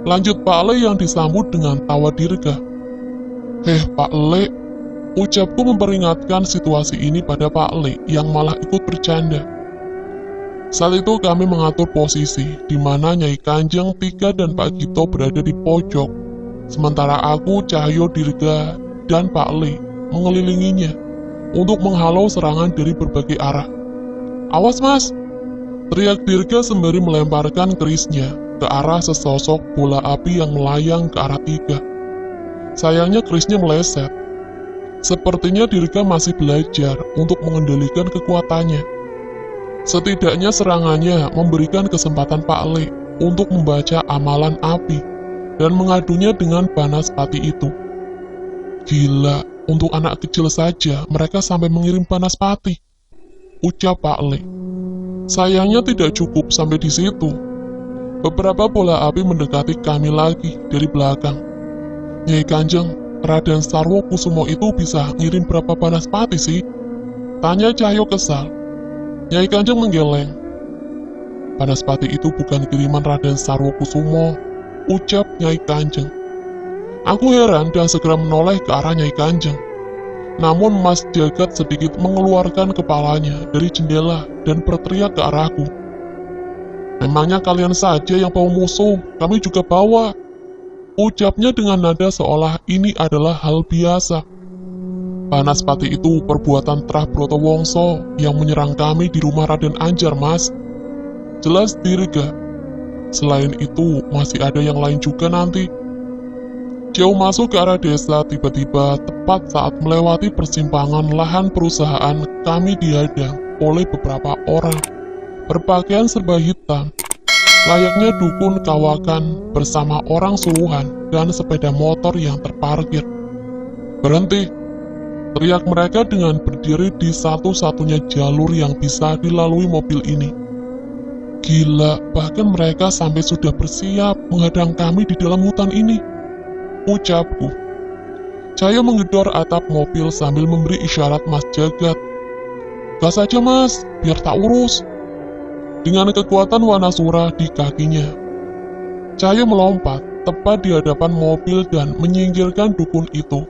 lanjut Pak Le yang disambut dengan tawa Dirga. Pak Le," ucapku memperingatkan situasi ini pada Pak Le yang malah ikut bercanda. Saat itu kami mengatur posisi di mana Nyai Kanjeng, Tika, dan Pak Gito berada di pojok, sementara aku, Cahyo, Dirga, dan Pak Le mengelilinginya untuk menghalau serangan dari berbagai arah. "Awas mas!" teriak Dirga sembari melemparkan kerisnya ke arah sesosok bola api yang melayang ke arah Tika. Sayangnya kerisnya meleset. Sepertinya Dirga masih belajar untuk mengendalikan kekuatannya. Setidaknya serangannya memberikan kesempatan Pak Le untuk membaca amalan api dan mengadunya dengan Banaspati itu. Gila, untuk anak kecil saja mereka sampai mengirim Banaspati, ucap Pak Le. Sayangnya tidak cukup sampai di situ. Beberapa bola api mendekati kami lagi dari belakang. "Nyai Kanjeng, Raden Sarwokusumo itu bisa ngirim berapa Banaspati sih?" tanya Cahyo kesal. Nyai Kanjeng menggeleng. "Banaspati itu bukan kiriman Raden Sarwokusumo," ucap Nyai Kanjeng. Aku heran dan segera menoleh ke arah Nyai Kanjeng. Namun Mas Jagat sedikit mengeluarkan kepalanya dari jendela dan berteriak ke arahku. "Memangnya kalian saja yang bawa musuh, kami juga bawa," ucapnya dengan nada seolah ini adalah hal biasa. Banaspati itu perbuatan Trah Brotowongso yang menyerang kami di rumah Raden Anjar, Mas. Jelas Dirga. Selain itu, masih ada yang lain juga nanti. Jauh masuk ke arah desa, tiba-tiba tepat saat melewati persimpangan lahan perusahaan, kami dihadang oleh beberapa orang berpakaian serba hitam, layaknya dukun kawakan bersama orang suruhan dan sepeda motor yang terparkir. "Berhenti!" teriak mereka dengan berdiri di satu-satunya jalur yang bisa dilalui mobil ini. Gila, bahkan mereka sampai sudah bersiap menghadang kami di dalam hutan ini, ucapku. Cahyo menggedor atap mobil sambil memberi isyarat Mas Jagat. "Gas aja Mas, biar tak urus." Dengan kekuatan Wanasura di kakinya, Cahyo melompat tepat di hadapan mobil dan menyingkirkan dukun itu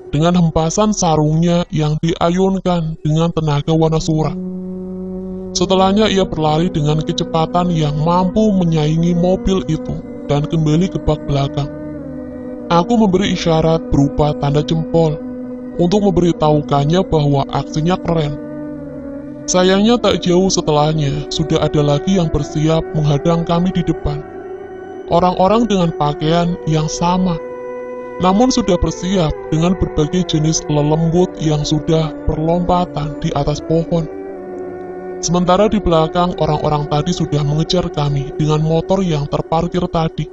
dengan hempasan sarungnya yang diayunkan dengan tenaga Wanasura. Setelahnya ia berlari dengan kecepatan yang mampu menyaingi mobil itu dan kembali ke bak belakang. Aku memberi isyarat berupa tanda jempol untuk memberitahukannya bahwa aksinya keren. Sayangnya tak jauh setelahnya sudah ada lagi yang bersiap menghadang kami di depan. Orang-orang dengan pakaian yang sama, namun sudah bersiap dengan berbagai jenis lelembut yang sudah berlompatan di atas pohon. Sementara di belakang orang-orang tadi sudah mengejar kami dengan motor yang terparkir tadi.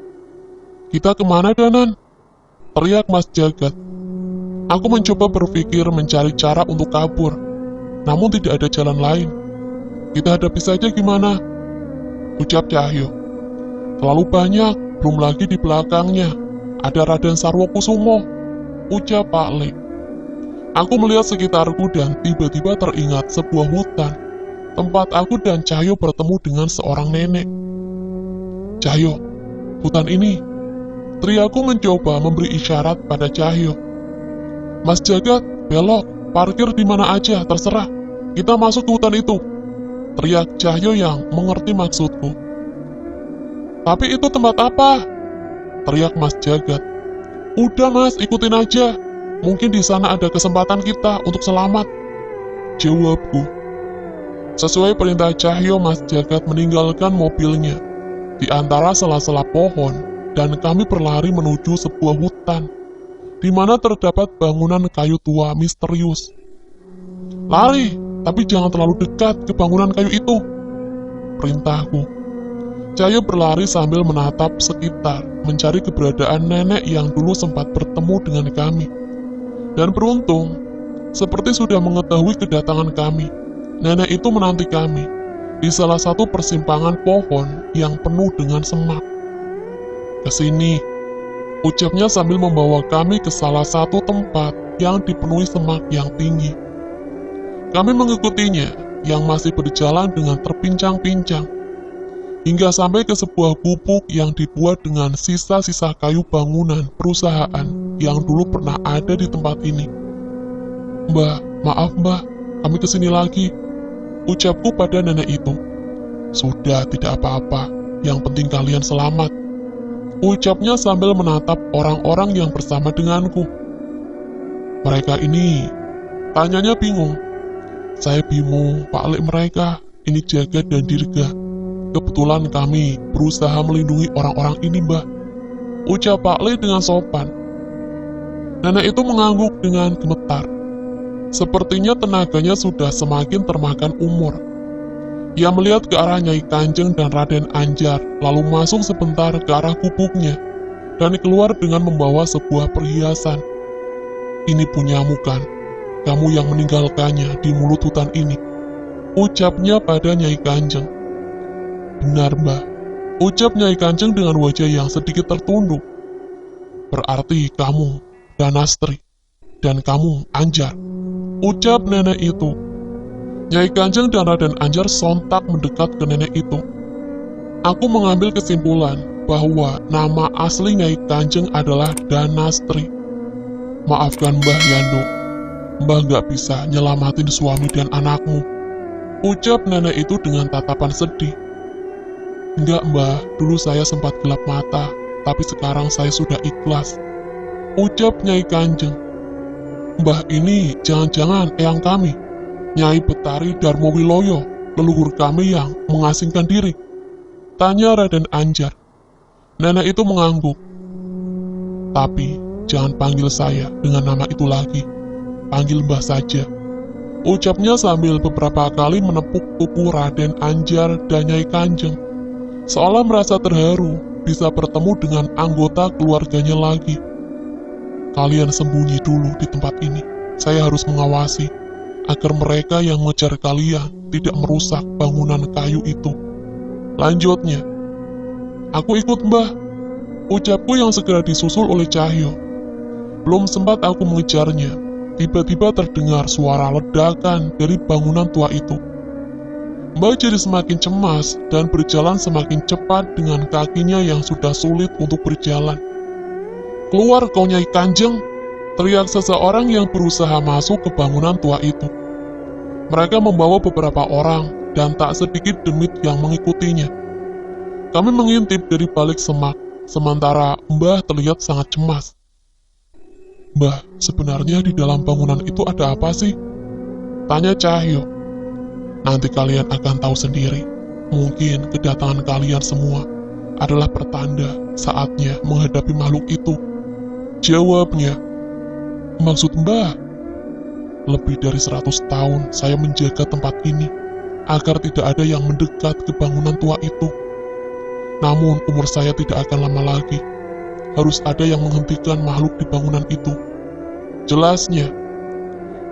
"Kita kemana, Danan?" teriak Mas Jagat. Aku mencoba berpikir mencari cara untuk kabur, namun tidak ada jalan lain. "Kita hadapi saja gimana?" ucap Cahyo. "Terlalu banyak, belum lagi di belakangnya ada Raden Sarwokusumo," ucap Pak Le. Aku melihat sekitarku dan tiba-tiba teringat sebuah hutan tempat aku dan Cahyo bertemu dengan seorang nenek. "Cahyo, hutan ini," teriakku mencoba memberi isyarat pada Cahyo. "Mas Jagat, belok, parkir di mana aja, terserah. Kita masuk ke hutan itu," teriak Cahyo yang mengerti maksudku. "Tapi itu tempat apa?" teriak Mas Jagat. "Udah Mas, ikutin aja. Mungkin di sana ada kesempatan kita untuk selamat," jawabku. Sesuai perintah Cahyo, Mas Jagat meninggalkan mobilnya di antara sela-sela pohon dan kami berlari menuju sebuah hutan di mana terdapat bangunan kayu tua misterius. "Lari, tapi jangan terlalu dekat ke bangunan kayu itu," perintahku. Cahyo berlari sambil menatap sekitar, mencari keberadaan nenek yang dulu sempat bertemu dengan kami. Dan beruntung, seperti sudah mengetahui kedatangan kami, nenek itu menanti kami di salah satu persimpangan pohon yang penuh dengan semak. "Kesini," ucapnya sambil membawa kami ke salah satu tempat yang dipenuhi semak yang tinggi. Kami mengikutinya yang masih berjalan dengan terpincang-pincang, hingga sampai ke sebuah gubuk yang dibuat dengan sisa-sisa kayu bangunan perusahaan yang dulu pernah ada di tempat ini. "Mbah, maaf mbah, kami kesini lagi," ucapku pada nenek itu. "Sudah, tidak apa-apa, yang penting kalian selamat," ucapnya sambil menatap orang-orang yang bersama denganku. "Mereka ini," tanyanya bingung. Saya bingung, Pak Le mereka, ini Jagat dan Dirga. "Kebetulan kami berusaha melindungi orang-orang ini, Mbah," ucap Pak Le dengan sopan. Nenek itu mengangguk dengan gemetar. Sepertinya tenaganya sudah semakin termakan umur. Ia melihat ke arah Nyai Kanjeng dan Raden Anjar, lalu masuk sebentar ke arah gubuknya, dan keluar dengan membawa sebuah perhiasan. "Ini punyamu kan? Kamu yang meninggalkannya di mulut hutan ini," ucapnya pada Nyai Kanjeng. "Benar, Mbah," ucap Nyai Kanjeng dengan wajah yang sedikit tertunduk. "Berarti kamu, Danastri, dan kamu, Anjar," ucap nenek itu. Nyai Kanjeng dan Raden Anjar sontak mendekat ke nenek itu. Aku mengambil kesimpulan bahwa nama asli Nyai Kanjeng adalah Danastri. "Maafkan Mbah Yando," Mbah gak bisa nyelamatin suami dan anakmu, ucap nenek itu dengan tatapan sedih. Enggak mbah, dulu saya sempat gelap mata, tapi sekarang saya sudah ikhlas, ucap Nyai Kanjeng. Mbah ini jangan-jangan eyang kami, Nyai Betari Darmowiloyo, leluhur kami yang mengasingkan diri, tanya Raden Anjar. Nenek itu mengangguk. Tapi jangan panggil saya dengan nama itu lagi, panggil Mbah saja, ucapnya sambil beberapa kali menepuk tubuh Raden Anjar dan Nyai Kanjeng, seolah merasa terharu bisa bertemu dengan anggota keluarganya lagi. Kalian sembunyi dulu di tempat ini, saya harus mengawasi agar mereka yang mengejar kalian tidak merusak bangunan kayu itu, lanjutnya. Aku ikut mbah, ucapku yang segera disusul oleh Cahyo. Belum sempat aku mengejarnya, tiba-tiba terdengar suara ledakan dari bangunan tua itu. Mbah jadi semakin cemas dan berjalan semakin cepat dengan kakinya yang sudah sulit untuk berjalan. Keluar kau Nyai Kanjeng, teriak seseorang yang berusaha masuk ke bangunan tua itu. Mereka membawa beberapa orang dan tak sedikit demit yang mengikutinya. Kami mengintip dari balik semak, sementara Mbah terlihat sangat cemas. Mbah, sebenarnya di dalam bangunan itu ada apa sih? Tanya Cahyo. Nanti kalian akan tahu sendiri. Mungkin kedatangan kalian semua adalah pertanda saatnya menghadapi makhluk itu, jawabnya. Maksud Mbah? Lebih dari 100 tahun saya menjaga tempat ini agar tidak ada yang mendekat ke bangunan tua itu. Namun umur saya tidak akan lama lagi. Harus ada yang menghentikan makhluk di bangunan itu, jelasnya.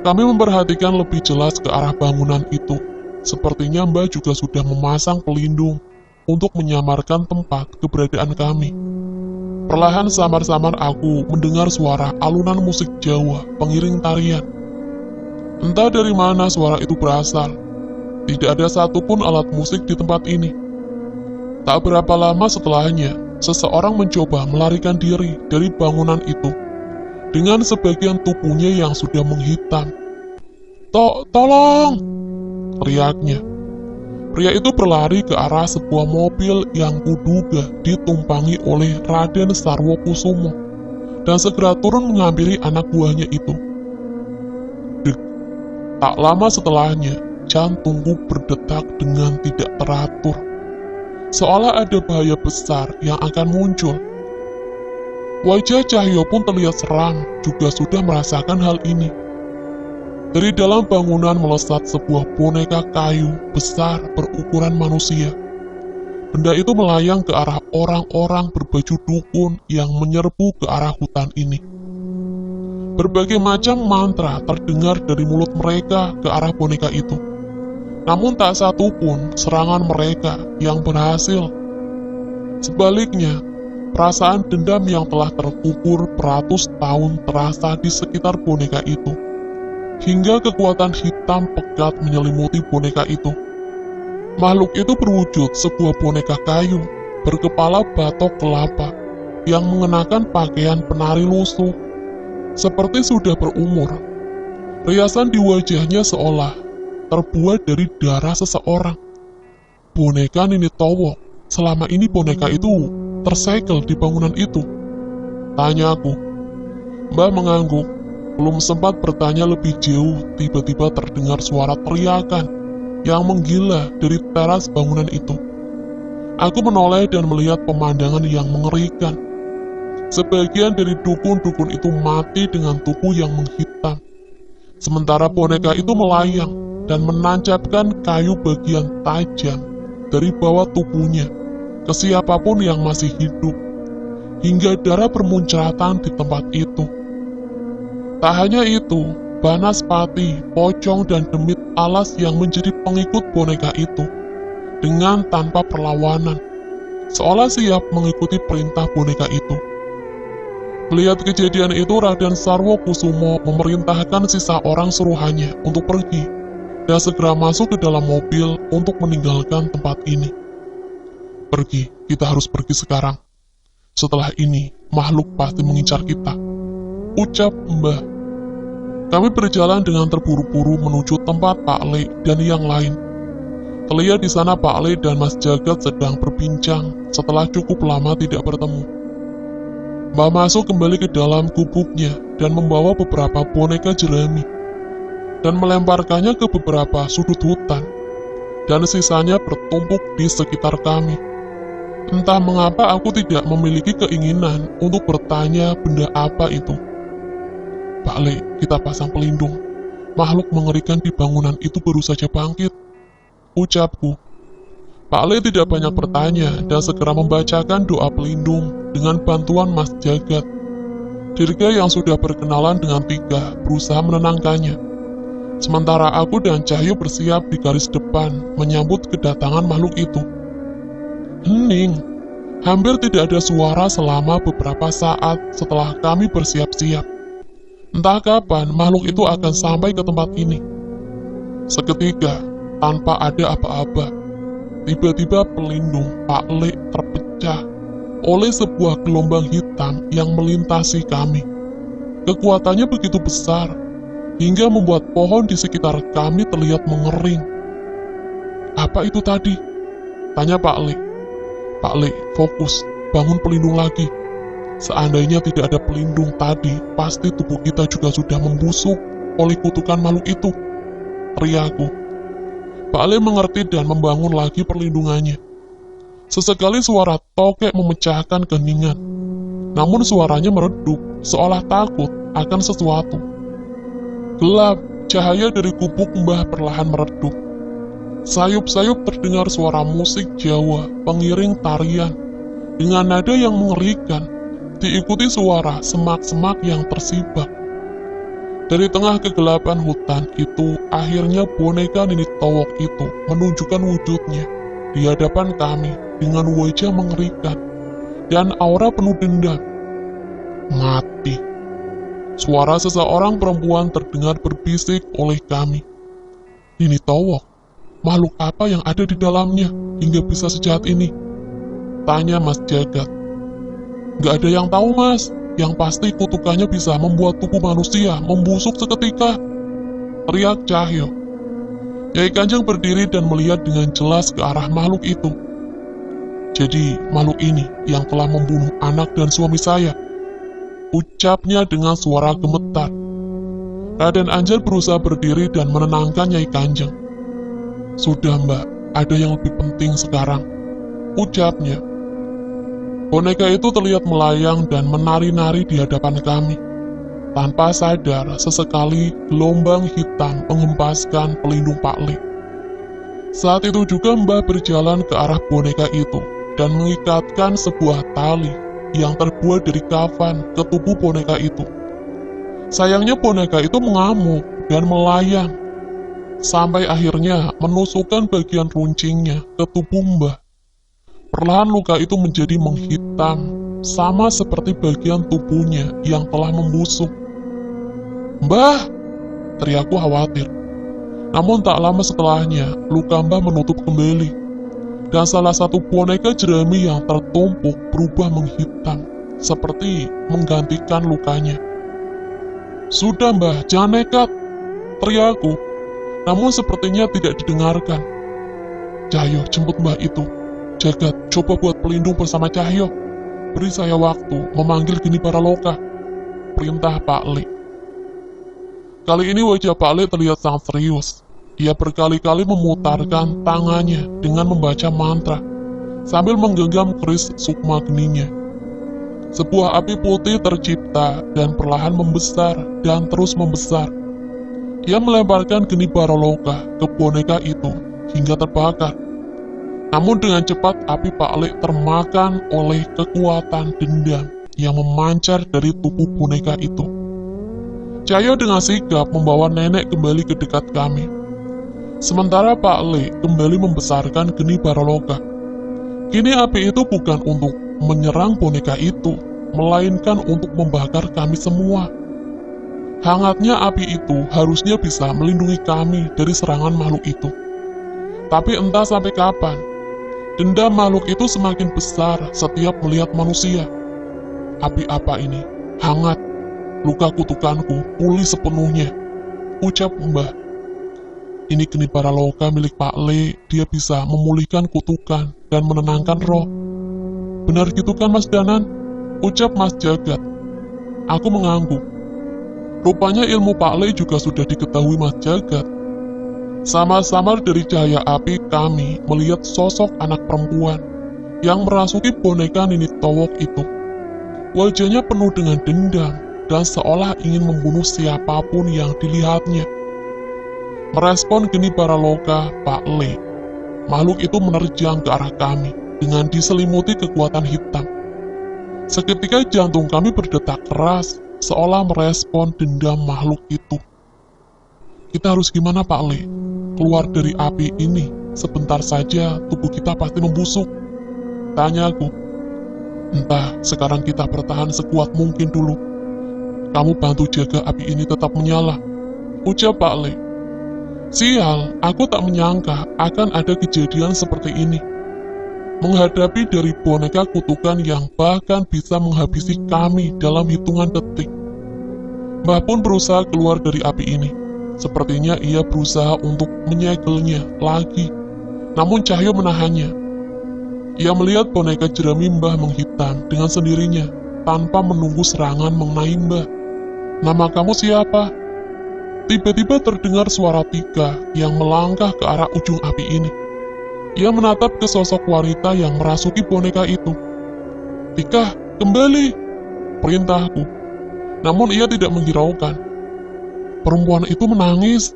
Kami memperhatikan lebih jelas ke arah bangunan itu. Sepertinya Mbah juga sudah memasang pelindung untuk menyamarkan tempat keberadaan kami. Perlahan samar-samar aku mendengar suara alunan musik Jawa pengiring tarian. Entah dari mana suara itu berasal. Tidak ada satupun alat musik di tempat ini. Tak berapa lama setelahnya, seseorang mencoba melarikan diri dari bangunan itu dengan sebagian tubuhnya yang sudah menghitam. Tolong! Teriaknya. Pria itu berlari ke arah sebuah mobil yang kuduga ditumpangi oleh Raden Sarwokusumo dan segera turun menghampiri anak buahnya itu. Dek, tak lama setelahnya, jantungku berdetak dengan tidak teratur, seolah ada bahaya besar yang akan muncul. Wajah Cahyo pun terlihat seram, juga sudah merasakan hal ini. Dari dalam bangunan melesat sebuah boneka kayu besar berukuran manusia. Benda itu melayang ke arah orang-orang berbaju dukun yang menyerbu ke arah hutan ini. Berbagai macam mantra terdengar dari mulut mereka ke arah boneka itu. Namun tak satu pun serangan mereka yang berhasil. Sebaliknya, perasaan dendam yang telah terkubur beratus tahun terasa di sekitar boneka itu. Hingga kekuatan hitam pekat menyelimuti boneka itu. Makhluk itu berwujud sebuah boneka kayu berkepala batok kelapa yang mengenakan pakaian penari lusuh, seperti sudah berumur. Riasan di wajahnya seolah terbuat dari darah seseorang. Boneka Nini Towo. Selama ini boneka itu tersegel di bangunan itu, tanyaku. Mbah mengangguk. Belum sempat bertanya lebih jauh, tiba-tiba terdengar suara teriakan yang menggila dari teras bangunan itu. Aku menoleh dan melihat pemandangan yang mengerikan. Sebagian dari dukun-dukun itu mati dengan tubuh yang menghitam. Sementara boneka itu melayang dan menancapkan kayu bagian tajam dari bawah tubuhnya ke siapapun yang masih hidup, hingga darah bermuncratan di tempat itu. Tak hanya itu, Banaspati, Pocong, dan Demit Alas yang menjadi pengikut boneka itu dengan tanpa perlawanan, seolah siap mengikuti perintah boneka itu. Melihat kejadian itu, Raden Sarwokusumo memerintahkan sisa orang suruhannya untuk pergi dan segera masuk ke dalam mobil untuk meninggalkan tempat ini. Pergi, kita harus pergi sekarang. Setelah ini, makhluk pasti mengincar kita, ucap Mbah. Kami berjalan dengan terburu-buru menuju tempat Pak Le dan yang lain. Terlihat di sana Pak Le dan Mas Jagat sedang berbincang setelah cukup lama tidak bertemu. Mbah masuk kembali ke dalam gubuknya dan membawa beberapa boneka jerami dan melemparkannya ke beberapa sudut hutan, dan sisanya bertumpuk di sekitar kami. Entah mengapa aku tidak memiliki keinginan untuk bertanya benda apa itu. Pak Le, kita pasang pelindung. Makhluk mengerikan di bangunan itu baru saja bangkit, ucapku. Pak Le tidak banyak bertanya dan segera membacakan doa pelindung dengan bantuan Mas Jagat. Dirga yang sudah berkenalan dengan Tika berusaha menenangkannya. Sementara aku dan Cahyo bersiap di garis depan menyambut kedatangan makhluk itu. Hening. Hampir tidak ada suara selama beberapa saat setelah kami bersiap-siap. Entah kapan makhluk itu akan sampai ke tempat ini. Seketika, tanpa ada apa-apa, tiba-tiba pelindung Pak Le terpecah oleh sebuah gelombang hitam yang melintasi kami. Kekuatannya begitu besar, hingga membuat pohon di sekitar kami terlihat mengering. Apa itu tadi? Tanya Pak Le. Pak Le, fokus, bangun pelindung lagi. Seandainya tidak ada pelindung tadi, pasti tubuh kita juga sudah membusuk oleh kutukan makhluk itu, teriakku. Pak Le mengerti dan membangun lagi perlindungannya. Sesekali suara tokek memecahkan keheningan, namun suaranya meredup, seolah takut akan sesuatu. Gelap, cahaya dari gubuk Mbah perlahan meredup. Sayup-sayup terdengar suara musik Jawa, pengiring tarian, dengan nada yang mengerikan, diikuti suara semak-semak yang tersibak. Dari tengah kegelapan hutan itu, akhirnya boneka Nini Towok itu menunjukkan wujudnya di hadapan kami dengan wajah mengerikan dan aura penuh dendam. Mati. Suara seseorang perempuan terdengar berbisik oleh kami. Nini Towok, makhluk apa yang ada di dalamnya hingga bisa sejahat ini? Tanya Mas Jagat. Gak ada yang tahu, Mas. Yang pasti kutukannya bisa membuat tubuh manusia membusuk seketika, teriak Cahyo. Nyai Kanjeng berdiri dan melihat dengan jelas ke arah makhluk itu. Jadi, makhluk ini yang telah membunuh anak dan suami saya, ucapnya dengan suara gemetar. Raden Anjar berusaha berdiri dan menenangkan Nyai Kanjeng. Sudah, Mbak, ada yang lebih penting sekarang, ucapnya. Boneka itu terlihat melayang dan menari-nari di hadapan kami. Tanpa sadar, sesekali gelombang hitam menghempaskan pelindung Pak Le. Saat itu juga Mbah berjalan ke arah boneka itu dan mengikatkan sebuah tali yang terbuat dari kafan ke tubuh boneka itu. Sayangnya boneka itu mengamuk dan melayang, sampai akhirnya menusukkan bagian runcingnya ke tubuh Mbah. Perlahan luka itu menjadi menghitam, sama seperti bagian tubuhnya yang telah membusuk. Mbah! Teriakku khawatir. Namun tak lama setelahnya, luka Mbah menutup kembali, dan salah satu boneka jerami yang tertumpuk berubah menghitam, seperti menggantikan lukanya. Sudah Mbah, jangan nekat! Teriakku, namun sepertinya tidak didengarkan. Cahyo, jemput Mbah itu. Jagat, coba buat pelindung bersama Cahyo. Beri saya waktu memanggil Geni Baraloka, perintah Pak Le. Kali ini wajah Pak Le terlihat sangat serius. Ia berkali-kali memutarkan tangannya dengan membaca mantra, sambil menggenggam keris sukma geninya. Sebuah api putih tercipta dan perlahan membesar dan terus membesar. Ia melemparkan Geni Baraloka ke boneka itu hingga terbakar. Namun dengan cepat api Pak Le termakan oleh kekuatan dendam yang memancar dari tubuh boneka itu. Cahyo dengan sigap membawa nenek kembali ke dekat kami. Sementara Pak Le kembali membesarkan Geni Baraloka. Kini api itu bukan untuk menyerang boneka itu, melainkan untuk membakar kami semua. Hangatnya api itu harusnya bisa melindungi kami dari serangan makhluk itu. Tapi entah sampai kapan, dendam makhluk itu semakin besar setiap melihat manusia. Api apa ini? Hangat. luka kutukanku pulih sepenuhnya, ucap Mbah. Ini geni paraloka milik Pak Le, dia bisa memulihkan kutukan dan menenangkan roh. Benar gitu kan Mas Danan? Ucap Mas Jagat. Aku mengangguk. Rupanya ilmu Pak Le juga sudah diketahui Mas Jagat. Sama-sama dari cahaya api kami melihat sosok anak perempuan yang merasuki boneka Nini Towok itu. Wajahnya penuh dengan dendam dan seolah ingin membunuh siapapun yang dilihatnya. Merespon geni paraloka Pak Le, makhluk itu menerjang ke arah kami dengan diselimuti kekuatan hitam. Seketika jantung kami berdetak keras, seolah merespon dendam makhluk itu. Kita harus gimana Pak Le? Keluar dari api ini, sebentar saja tubuh kita pasti membusuk. Tanyaku. Entah, sekarang kita bertahan sekuat mungkin dulu. Kamu bantu jaga api ini tetap menyala, ucap Pak Le. Sial, aku tak menyangka akan ada kejadian seperti ini. Menghadapi dari boneka kutukan yang bahkan bisa menghabisi kami dalam hitungan detik. Mbah pun berusaha keluar dari api ini. Sepertinya ia berusaha untuk menyegelnya lagi. Namun Cahyo menahannya. Ia melihat boneka jerami Mbah menghitam dengan sendirinya tanpa menunggu serangan mengenai Mbah. Nama kamu siapa? Tiba-tiba terdengar suara Tika yang melangkah ke arah ujung api ini. Ia menatap ke sosok wanita yang merasuki boneka itu. Tika, kembali! Perintahku. Namun ia tidak menghiraukan. Perempuan itu menangis,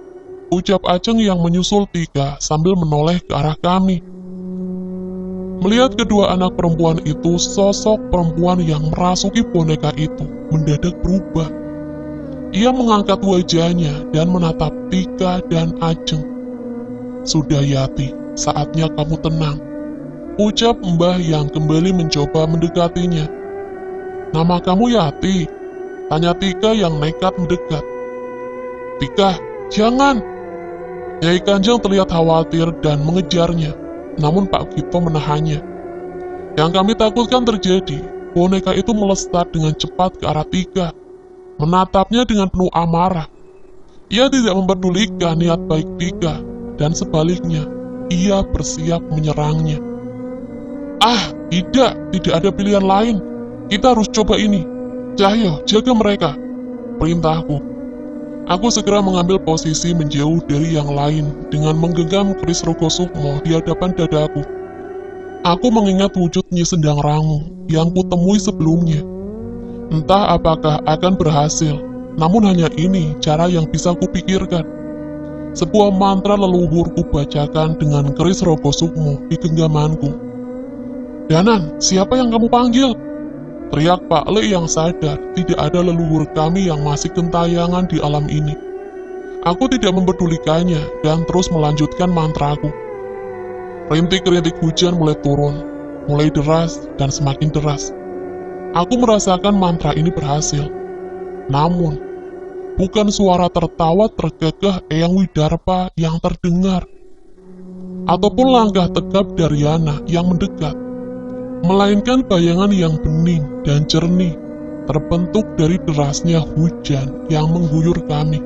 ucap Aceng yang menyusul Tika sambil menoleh ke arah kami. Melihat kedua anak perempuan itu, sosok perempuan yang merasuki boneka itu mendadak berubah. Ia mengangkat wajahnya dan menatap Tika dan Aceng. Sudah Yati, saatnya kamu tenang, ucap Mbah yang kembali mencoba mendekatinya. Nama kamu Yati? Tanya Tika yang nekat mendekat. Tika, jangan! Nyai Kanjeng terlihat khawatir dan mengejarnya, namun Pak Gito menahannya. Yang kami takutkan terjadi, boneka itu melesat dengan cepat ke arah Tika, menatapnya dengan penuh amarah. Ia tidak mempedulikan niat baik Tika, dan sebaliknya, ia bersiap menyerangnya. Ah, tidak ada pilihan lain. Kita harus coba ini. Cahyo, jaga mereka, perintahku. Aku segera mengambil posisi menjauh dari yang lain dengan menggenggam keris Rogo Sukmo di hadapan dadaku. Aku mengingat wujud Nyi Sendang Rangu yang kutemui sebelumnya. Entah apakah akan berhasil, namun hanya ini cara yang bisa kupikirkan. Sebuah mantra leluhur kubacakan dengan keris Rogo Sukmo di genggamanku. Danan, siapa yang kamu panggil? Teriak Pak Le yang sadar tidak ada leluhur kami yang masih gentayangan di alam ini. Aku tidak mempedulikannya dan terus melanjutkan mantraku. Rintik-rintik hujan mulai turun, mulai deras dan semakin deras. Aku merasakan mantra ini berhasil. Namun, bukan suara tertawa tergagah Eyang Widarpa yang terdengar, ataupun langkah tegap Daryana yang mendekat, melainkan bayangan yang bening dan jernih, terbentuk dari derasnya hujan yang mengguyur kami.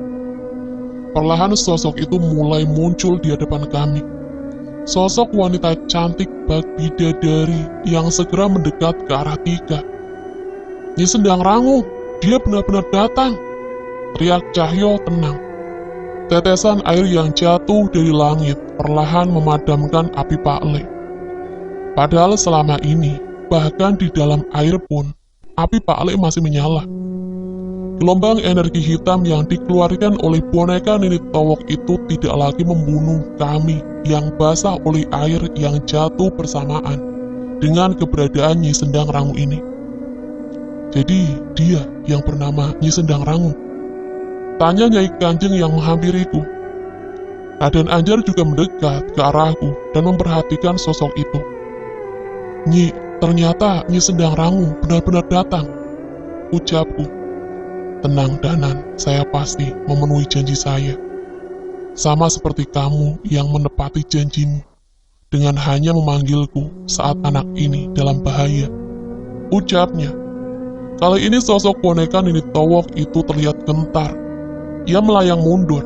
Perlahan sosok itu mulai muncul di hadapan kami. Sosok wanita cantik bak bidadari yang segera mendekat ke arah Tika. Nyi Sendang Rangu, dia benar-benar datang, teriak Cahyo tenang. Tetesan air yang jatuh dari langit perlahan memadamkan api Pak Le. Padahal selama ini, bahkan di dalam air pun, api Pak Le masih menyala. Gelombang energi hitam yang dikeluarkan oleh boneka Nini Towok itu tidak lagi membunuh kami yang basah oleh air yang jatuh bersamaan dengan keberadaan Nyi Sendang Rangu ini. Jadi, dia yang bernama Nyi Sendang Rangu. Tanya Nyai Kanjeng yang menghampiriku. Raden Anjar juga mendekat ke arahku dan memperhatikan sosok itu. Nyi, ternyata Nyi Sendang Rangu benar-benar datang, ucapku. Tenang Danan, saya pasti memenuhi janji saya. Sama seperti kamu yang menepati janjimu, dengan hanya memanggilku saat anak ini dalam bahaya, ucapnya. Kali ini sosok boneka Nini Towok itu terlihat gentar. Ia melayang mundur.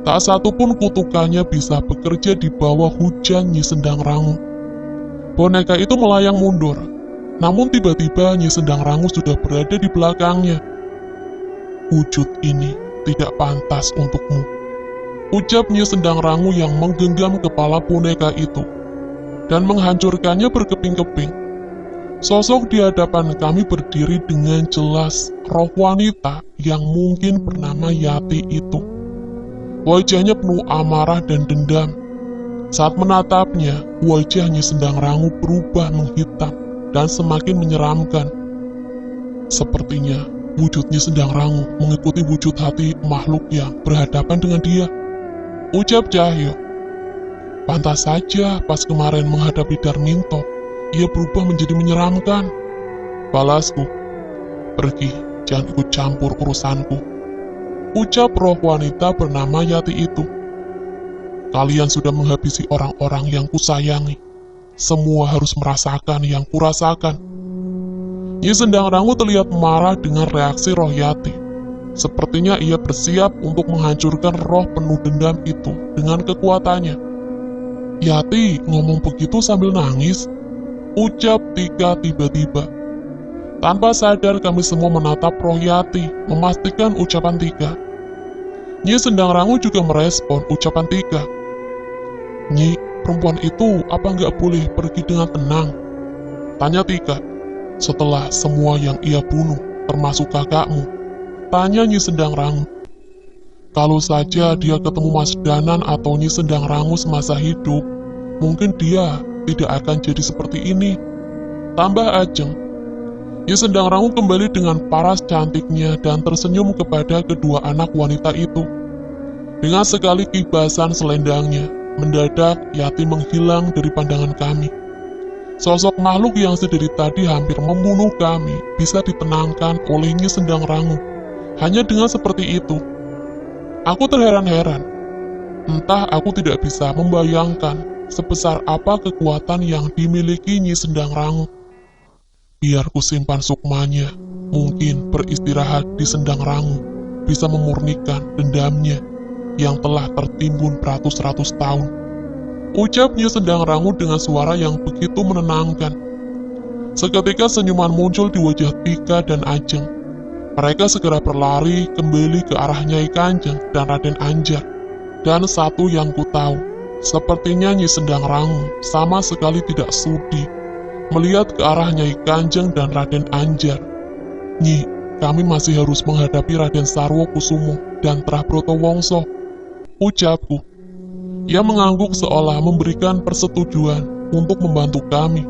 Tak satu pun kutukannya bisa bekerja di bawah hujan Nyi Sendang Rangu. Boneka itu melayang mundur. Namun tiba-tiba Nyi Sendang Rangu sudah berada di belakangnya. "Wujud ini tidak pantas untukmu," ucap Nyi Sendang Rangu yang menggenggam kepala boneka itu dan menghancurkannya berkeping-keping. Sosok di hadapan kami berdiri dengan jelas roh wanita yang mungkin bernama Yati itu. Wajahnya penuh amarah dan dendam. Saat menatapnya, wajah Nyi Sendang Rangu berubah menghitam dan semakin menyeramkan. Sepertinya wujud Nyi Sendang Rangu mengikuti wujud hati makhluk yang berhadapan dengan dia, ucap Cahyo. Pantas saja pas kemarin menghadapi Darminto, ia berubah menjadi menyeramkan. Balasku, "Pergi, jangan ikut campur urusanku," ucap roh wanita bernama Yati itu. "Kalian sudah menghabisi orang-orang yang kusayangi. Semua harus merasakan yang kurasakan." Nyi Sendang Rangu terlihat marah dengan reaksi roh Yati. Sepertinya ia bersiap untuk menghancurkan roh penuh dendam itu dengan kekuatannya. "Yati ngomong begitu sambil nangis," ucap Tika tiba-tiba. Tanpa sadar kami semua menatap roh Yati, memastikan ucapan Tika. Nyi Sendang Rangu juga merespon ucapan Tika. "Nyi, perempuan itu apa nggak boleh pergi dengan tenang?" tanya Tika. "Setelah semua yang ia bunuh, termasuk kakakmu?" tanya Nyi Sendang Rangu. "Kalau saja dia ketemu Mas Danan atau Nyi Sendang Rangu semasa hidup, mungkin dia tidak akan jadi seperti ini," tambah Ajeng. Nyi Sendang Rangu kembali dengan paras cantiknya dan tersenyum kepada kedua anak wanita itu. Dengan sekali kibasan selendangnya, mendadak Yati menghilang dari pandangan kami. Sosok makhluk yang sedari tadi hampir membunuh kami bisa ditenangkan oleh Nyi Sendang Rangu. Hanya dengan seperti itu, aku terheran-heran. Entah aku tidak bisa membayangkan sebesar apa kekuatan yang dimiliki Nyi Sendang Rangu. Biar ku simpan sukmanya, mungkin beristirahat di Sendang Rangu bisa memurnikan dendamnya yang telah tertimbun beratus-ratus tahun, ucap Nyi Sendang Rangu dengan suara yang begitu menenangkan. Seketika senyuman muncul di wajah Tika dan Ajeng. Mereka segera berlari kembali ke arah Nyai Kanjeng dan Raden Anjar. Dan satu yang ku tahu, sepertinya Nyi Sendang Rangu sama sekali tidak sudi melihat ke arah Nyai Kanjeng dan Raden Anjar. "Nyi, kami masih harus menghadapi Raden Sarwo Kusumo dan Prabroto Wongso," ucapku. Ia mengangguk seolah memberikan persetujuan untuk membantu kami.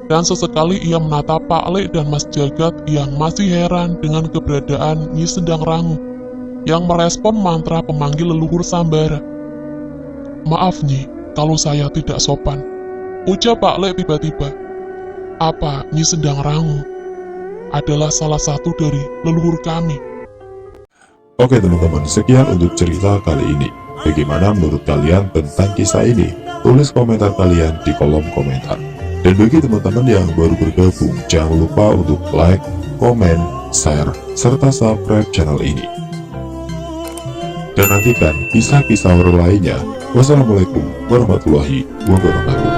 Dan sesekali ia menatap Pak Lek dan Mas Jagat yang masih heran dengan keberadaan Nyi Sendang Rangu, yang merespon mantra pemanggil leluhur Sambara. "Maaf Nyi, kalau saya tidak sopan," ucap Pak Lek tiba-tiba. "Apa Nyi Sendang Rangu adalah salah satu dari leluhur kami?" Oke teman-teman, sekian untuk cerita kali ini. Bagaimana menurut kalian tentang kisah ini? Tulis komentar kalian di kolom komentar. Dan bagi teman-teman yang baru bergabung, jangan lupa untuk like, komen, share, serta subscribe channel ini. Dan nantikan kisah-kisah horor lainnya. Wassalamualaikum warahmatullahi wabarakatuh.